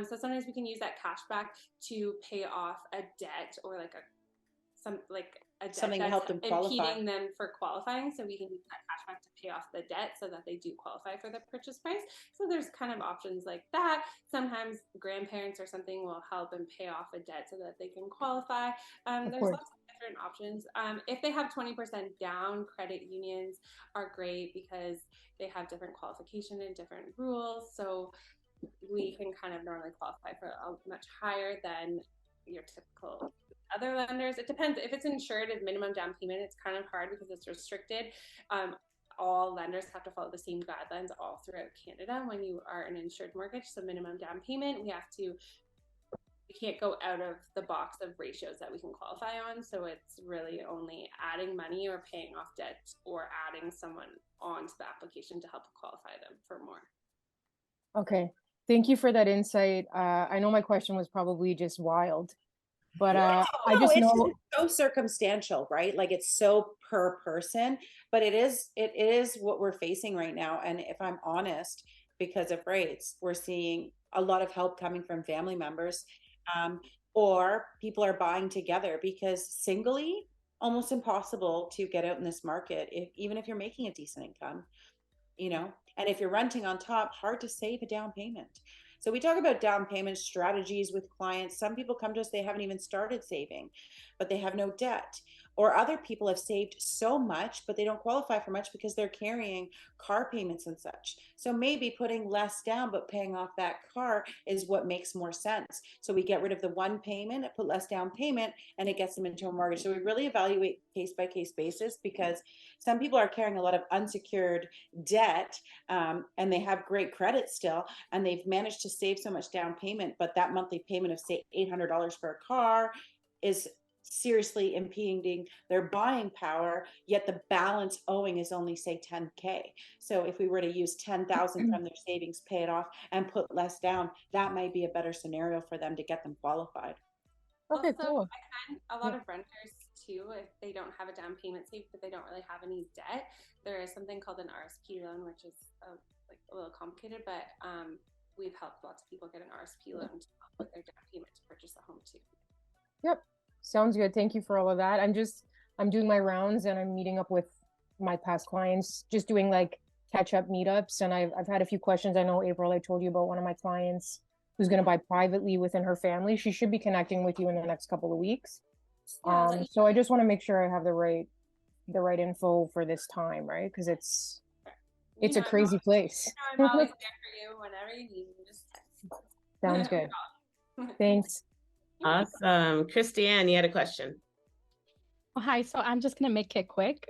So sometimes we can use that cashback to pay off a debt, or like a debt Something to that's help them qualify. impeding them for qualifying. So we can use that cashback to pay off the debt so that they do qualify for the purchase price. So there's kind of options like that. Sometimes grandparents or something will help and pay off a debt so that they can qualify. There's course. lots of different options. If they have 20% down, credit unions are great because they have different qualification and different rules. So we can kind of normally qualify for a much higher than your typical other lenders. It depends. If it's insured as minimum down payment, it's kind of hard because it's restricted. All lenders have to follow the same guidelines all throughout Canada when you are an insured mortgage. So minimum down payment, we can't go out of the box of ratios that we can qualify on. So it's really only adding money or paying off debt or adding someone onto the application to help qualify them for more. Okay. Thank you for that insight. I know my question was probably just wild, but I just it's know. so circumstantial, right? Like, it's so per person, but it is what we're facing right now. And if I'm honest, because of rates, we're seeing a lot of help coming from family members, or people are buying together, because singly, almost impossible to get out in this market, even if you're making a decent income, and if you're renting on top, hard to save a down payment. So we talk about down payment strategies with clients. Some people come to us, they haven't even started saving, but they have no debt. Or other people have saved so much, but they don't qualify for much because they're carrying car payments and such. So maybe putting less down, but paying off that car is what makes more sense. So we get rid of the one payment, put less down payment, and it gets them into a mortgage. So we really evaluate case by case basis, because some people are carrying a lot of unsecured debt, and they have great credit still, and they've managed to save so much down payment, but that monthly payment of, say, $800 for a car is seriously impeding their buying power, yet the balance owing is only, say, 10K. So if we were to use 10,000 from their savings, pay it off, and put less down, that might be a better scenario for them to get them qualified. Okay, Also, cool. a lot of renters too, if they don't have a down payment saved, but they don't really have any debt, there is something called an RSP loan, which is a little complicated, but we've helped lots of people get an RSP loan to help with their down payment to purchase a home too. Yep. Sounds good. Thank you for all of that. I'm doing my rounds, and I'm meeting up with my past clients, just doing like catch up meetups. And I've had a few questions. I know, April, I told you about one of my clients who's going to buy privately within her family. She should be connecting with you in the next couple of weeks. So I just want to make sure I have the right info for this time, right? Because it's a crazy place. I'm always there for you whenever you need me. Just text. Sounds good. Thanks. Awesome. Christiane, you had a question. Oh, hi. So I'm just going to make it quick.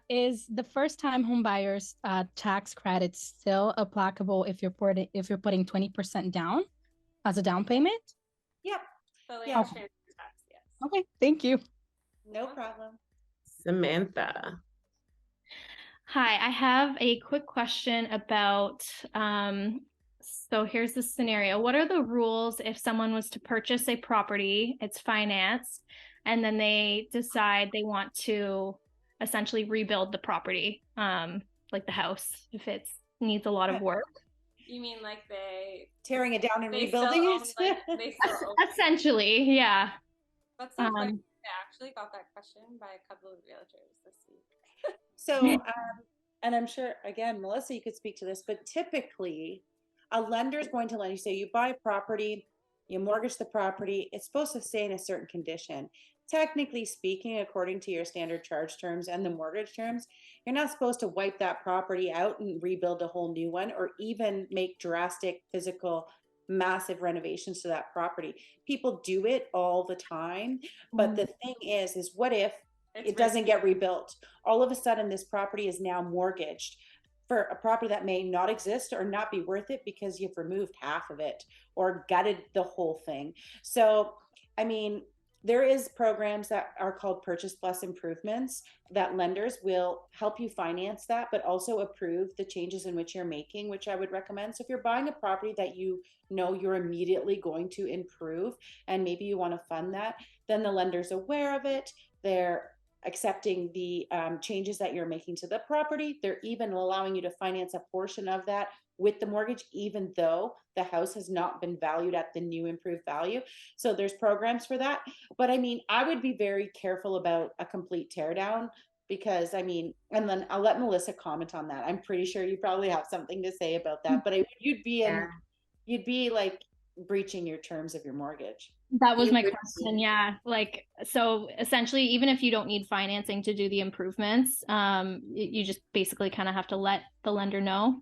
Is the first-time home buyers tax credit still applicable if you're putting 20% down as a down payment? Yep. So Yeah. transfer tax, yes. Okay, thank you. No problem. Samantha. Hi, I have a quick question about, so here's the scenario. What are the rules if someone was to purchase a property, it's financed, and then they decide they want to essentially rebuild the property, like the house, if it needs a lot of work? You mean like they tearing it down and they rebuilding still it? own, like, they still own it? Essentially, yeah. That sounds like I actually got that question by a couple of realtors this week. So, and I'm sure, again, Melissa, you could speak to this, but typically a lender is going to lend you, say you buy a property, you mortgage the property, it's supposed to stay in a certain condition. Technically speaking, according to your standard charge terms and the mortgage terms, you're not supposed to wipe that property out and rebuild a whole new one, or even make drastic physical massive renovations to that property. People do it all the time, but the thing is what if it doesn't get rebuilt? All of a sudden this property is now mortgaged for a property that may not exist or not be worth it because you've removed half of it or gutted the whole thing. So, I mean, there is programs that are called Purchase Plus improvements that lenders will help you finance that, but also approve the changes in which you're making, which I would recommend. So if you're buying a property that you know you're immediately going to improve and maybe you want to fund that, then the lender's aware of it. They're accepting the changes that you're making to the property. They're even allowing you to finance a portion of that with the mortgage, even though the house has not been valued at the new improved value. So there's programs for that. But I mean, I would be very careful about a complete tear down, because I mean, and then I'll let Melissa comment on that. I'm pretty sure you probably have something to say about that, but you'd be like breaching your terms of your mortgage. That was my question. Yeah. Like, so essentially, even if you don't need financing to do the improvements, you just basically kind of have to let the lender know.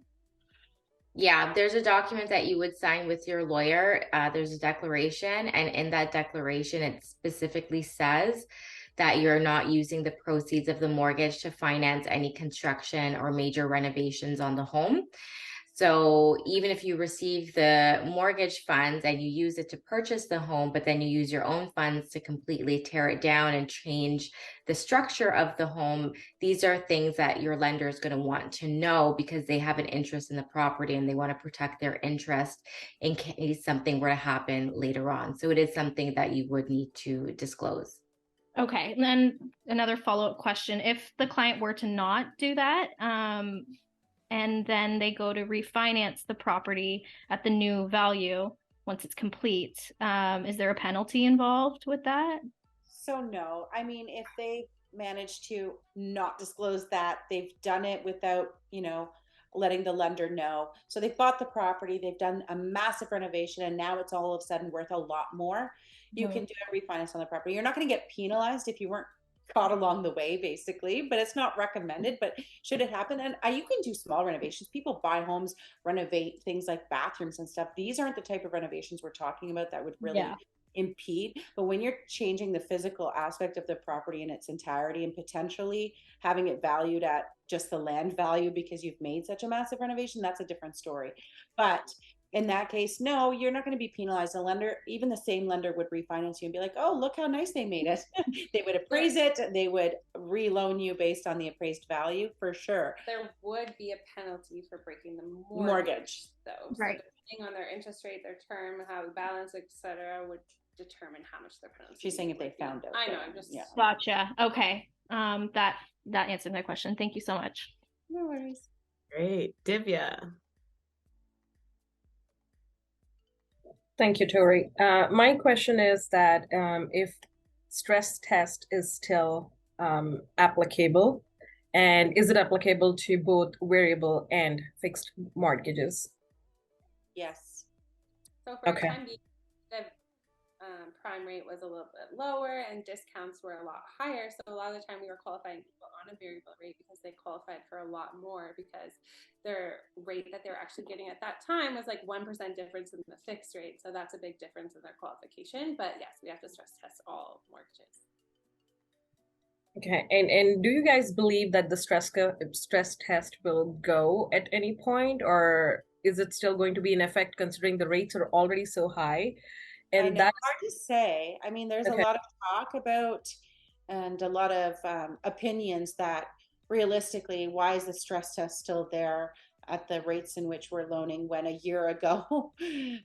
Yeah, there's a document that you would sign with your lawyer. There's a declaration, and in that declaration, it specifically says that you're not using the proceeds of the mortgage to finance any construction or major renovations on the home. So even if you receive the mortgage funds and you use it to purchase the home, but then you use your own funds to completely tear it down and change the structure of the home, these are things that your lender is going to want to know, because they have an interest in the property and they want to protect their interest in case something were to happen later on. So it is something that you would need to disclose. Okay. And then another follow-up question. If the client were to not do that, and then they go to refinance the property at the new value once it's complete, is there a penalty involved with that? So no, I mean, if they manage to not disclose that, they've done it without, letting the lender know. So they've bought the property, they've done a massive renovation, and now it's all of a sudden worth a lot more. You can do a refinance on the property. You're not going to get penalized if you weren't caught along the way, basically, but it's not recommended. But should it happen, and you can do small renovations. People buy homes, renovate things like bathrooms and stuff. These aren't the type of renovations we're talking about that would really impede. But when you're changing the physical aspect of the property in its entirety and potentially having it valued at just the land value because you've made such a massive renovation, that's a different story. But in that case, no, you're not going to be penalized. A lender, even the same lender, would refinance you and be like, oh, look how nice they made it. They would appraise it. They would reloan you based on the appraised value, for sure. There would be a penalty for breaking the mortgage though. Right. So depending on their interest rate, their term, how balance, etc., would determine how much their penalty. She's saying if they found out. I know. I'm just. Gotcha. Okay. That answered my question. Thank you so much. No worries. Great. Divya. Thank you, Tori. My question is that if stress test is still applicable, and is it applicable to both variable and fixed mortgages? Yes. So for Okay. the time being, the prime rate was a little bit lower and discounts were a lot higher. So a lot of the time we were qualifying people on a variable rate because they qualified for a lot more, because their rate that they were actually getting at that time was like 1% difference in the fixed rate. So that's a big difference in their qualification. But yes, we have to stress test all mortgages. Okay, and do you guys believe that the stress test will go at any point, or is it still going to be in effect considering the rates are already so high? I And know, that's hard to say. I mean, there's a okay. lot of talk about and a lot of opinions that realistically, why is the stress test still there at the rates in which we're loaning when a year ago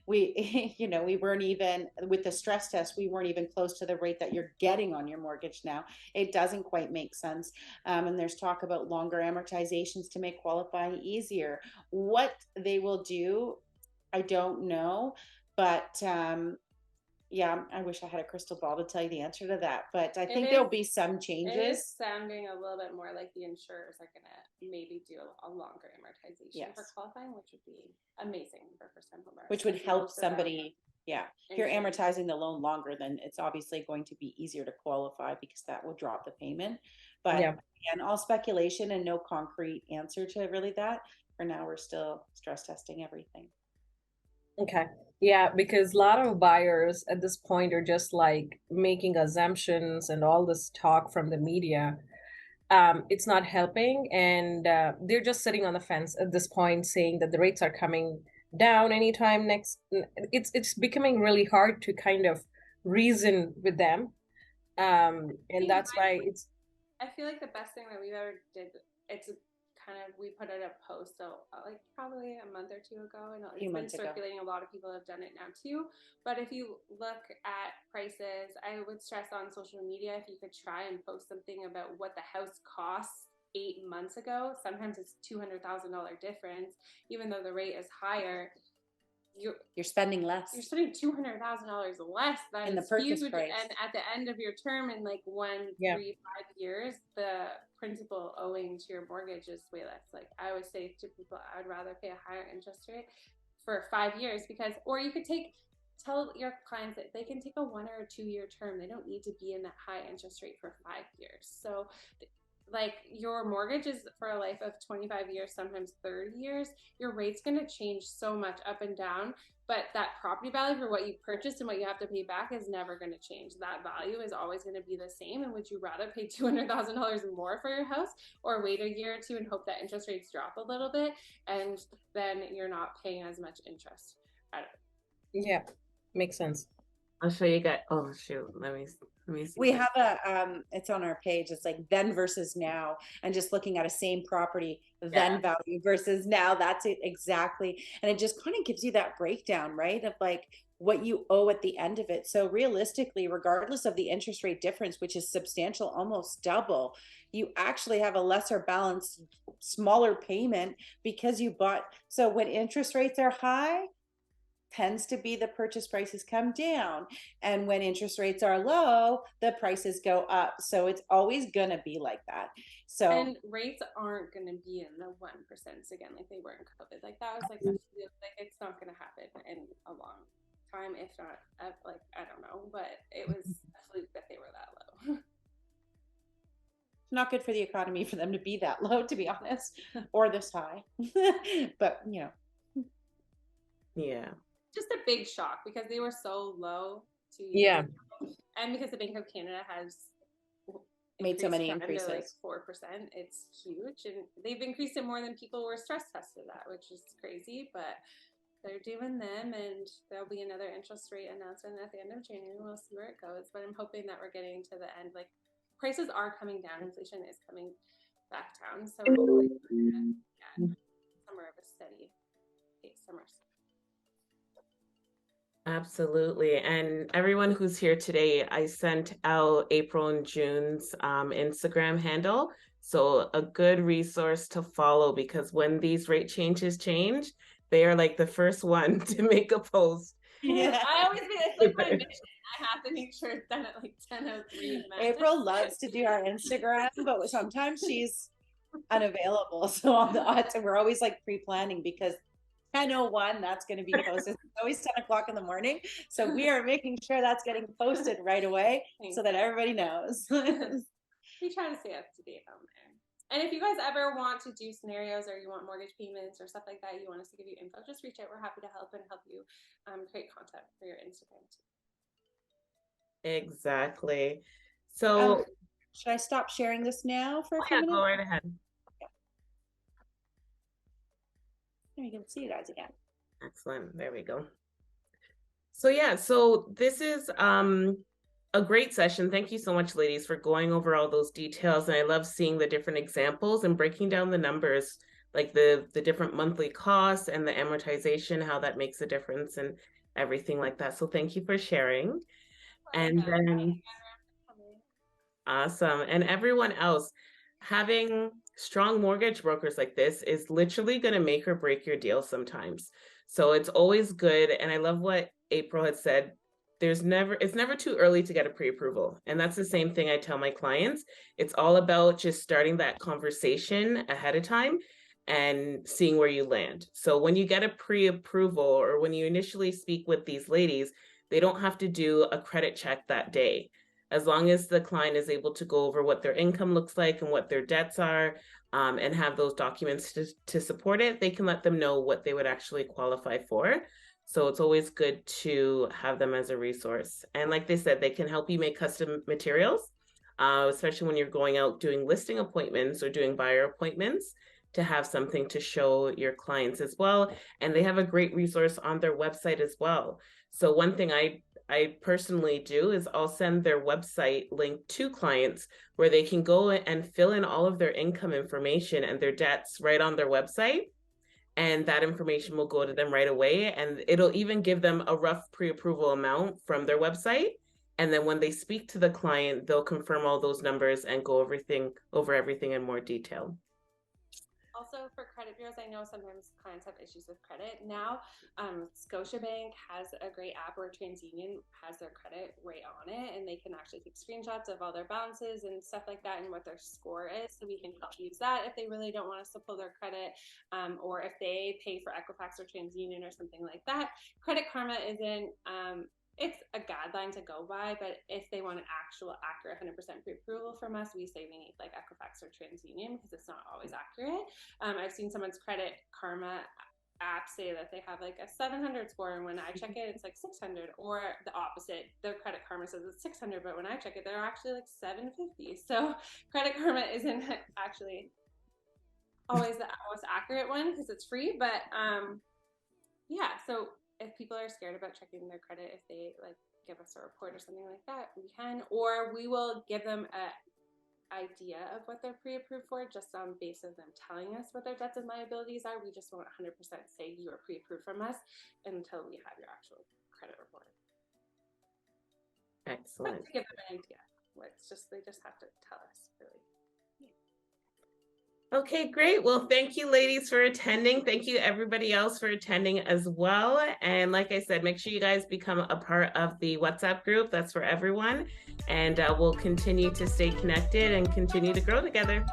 we, you know, we weren't even with the stress test, we weren't even close to the rate that you're getting on your mortgage now. It doesn't quite make sense. And there's talk about longer amortizations to make qualifying easier. What they will do, I don't know, but yeah, I wish I had a crystal ball to tell you the answer to that, but I think there'll be some It is changes. sounding a little bit more like the insurers are going to maybe do a longer amortization for Yes. qualifying, which would be amazing for first-time homebuyers. Which would because help most of them somebody. Yeah, if you're insurance. amortizing the loan longer, then it's obviously going to be easier to qualify because that will drop the payment. But Yeah. again, all speculation and no concrete answer to really that. For now, we're still stress testing everything. Okay. Yeah, because a lot of buyers at this point are just like making assumptions and all this talk from the media. It's not helping, and they're just sitting on the fence at this point, saying that the rates are coming down anytime next. It's becoming really hard to kind of reason with them, and that's why it's. I feel like the best thing that we've ever did, it's kind of, we put out a post, so like probably a month or two ago, and it's been circulating. A lot of people have done it now too. But if you look at prices, I would stress on social media, if you could try and post something about what the house costs 8 months ago, sometimes it's $200,000 difference, even though the rate is higher. You're spending less. You're spending $200,000 less. That in the is purchase huge. price. And at the end of your term, in like 1, 3, 5 years, the principal owing to your mortgage is way less. Like I always say to people, I would rather pay a higher interest rate for 5 years, because, or you could tell your clients that they can take a 1 or 2 year term. They don't need to be in that high interest rate for 5 years. So like your mortgage is for a life of 25 years, sometimes 30 years, your rate's going to change so much up and down, but that property value for what you purchased and what you have to pay back is never going to change. That value is always going to be the same. And would you rather pay $200,000 more for your house, or wait a year or two and hope that interest rates drop a little bit, and then you're not paying as much interest? Yeah, makes sense. I'll show you guys. Oh shoot, let me see. We have a it's on our page, it's like then versus now, and just looking at a same property then value versus now. That's it exactly. And it just kind of gives you that breakdown, right, of like what you owe at the end of it. So realistically, regardless of the interest rate difference, which is substantial, almost double, you actually have a lesser balance, smaller payment because you bought. So when interest rates are high, tends to be the purchase prices come down, and when interest rates are low, the prices go up. So it's always gonna be like that. So, and rates aren't gonna be in the 1% again like they were in COVID. Like that was like it's not gonna happen in a long time, if not like I don't know, but it was a fluke that they were that low. Not good for the economy for them to be that low, to be honest, or this high. But you know, yeah. Just a big shock because they were so low 2 years Yeah. ago. And because the Bank of Canada has made so many increases. Like increases. 4%, it's huge. And they've increased it more than people were stress tested at, which is crazy, but they're doing them, and there'll be another interest rate announcement at the end of January. We'll see where it goes, but I'm hoping that we're getting to the end. Like prices are coming down, inflation is coming back down, so hopefully somewhere of a steady pace, somewhere. Absolutely. And everyone who's here today, I sent out April and June's Instagram handle. So a good resource to follow, because when these rate changes change, they are like the first one to make a post. Yeah. I always think it's like my mission. I have to make sure it's done at like 10:03. April loves to do our Instagram, but sometimes she's unavailable. So on the odds, and we're always like pre-planning because 10:01, that's going to be posted. It's always 10 o'clock in the morning. So we are making sure that's getting posted right away so that everybody knows. We try to stay up to date on there. And if you guys ever want to do scenarios or you want mortgage payments or stuff like that, you want us to give you info, just reach out. We're happy to help and help you create content for your Instagram too. Exactly. So should I stop sharing this now for a few yeah, minutes? go right ahead. There you can see you guys again. Excellent. There we go. So yeah, so this is a great session. Thank you so much, ladies, for going over all those details. And I love seeing the different examples and breaking down the numbers, like the different monthly costs and the amortization, how that makes a difference and everything like that. So thank you for sharing. And then awesome. And everyone else, having strong mortgage brokers like this is literally going to make or break your deal sometimes. So it's always good. And I love what April had said. It's never too early to get a pre-approval. And that's the same thing I tell my clients. It's all about just starting that conversation ahead of time and seeing where you land. So when you get a pre-approval or when you initially speak with these ladies, they don't have to do a credit check that day. As long as the client is able to go over what their income looks like and what their debts are, and have those documents to support it, they can let them know what they would actually qualify for. So it's always good to have them as a resource. And like they said, they can help you make custom materials, especially when you're going out doing listing appointments or doing buyer appointments, to have something to show your clients as well. And they have a great resource on their website as well. So one thing I personally do is I'll send their website link to clients where they can go and fill in all of their income information and their debts right on their website. And that information will go to them right away. And it'll even give them a rough pre-approval amount from their website. And then when they speak to the client, they'll confirm all those numbers and go over everything in more detail. Also for credit bureaus, I know sometimes clients have issues with credit. Now, Scotiabank has a great app where TransUnion has their credit right on it, and they can actually take screenshots of all their balances and stuff like that and what their score is. So we can help use that if they really don't want us to pull their credit, or if they pay for Equifax or TransUnion or something like that. Credit Karma isn't it's a guideline to go by, but if they want an actual accurate 100% pre-approval from us, we say we need like Equifax or TransUnion because it's not always accurate. I've seen someone's Credit Karma app say that they have like a 700 score, and when I check it, it's like 600, or the opposite. Their Credit Karma says it's 600, but when I check it, they're actually like 750. So Credit Karma isn't actually always the most accurate one because it's free, but yeah, so if people are scared about checking their credit, if they like give us a report or something like that, we can, or we will give them an idea of what they're pre-approved for just on base of them telling us what their debts and liabilities are. We just won't 100% say you are pre-approved from us until we have your actual credit report. Excellent. But to give them an idea. They just have to tell us, really. Okay, great. Well, thank you, ladies, for attending. Thank you, everybody else, for attending as well. And like I said, make sure you guys become a part of the WhatsApp group. That's for everyone. And we'll continue to stay connected and continue to grow together.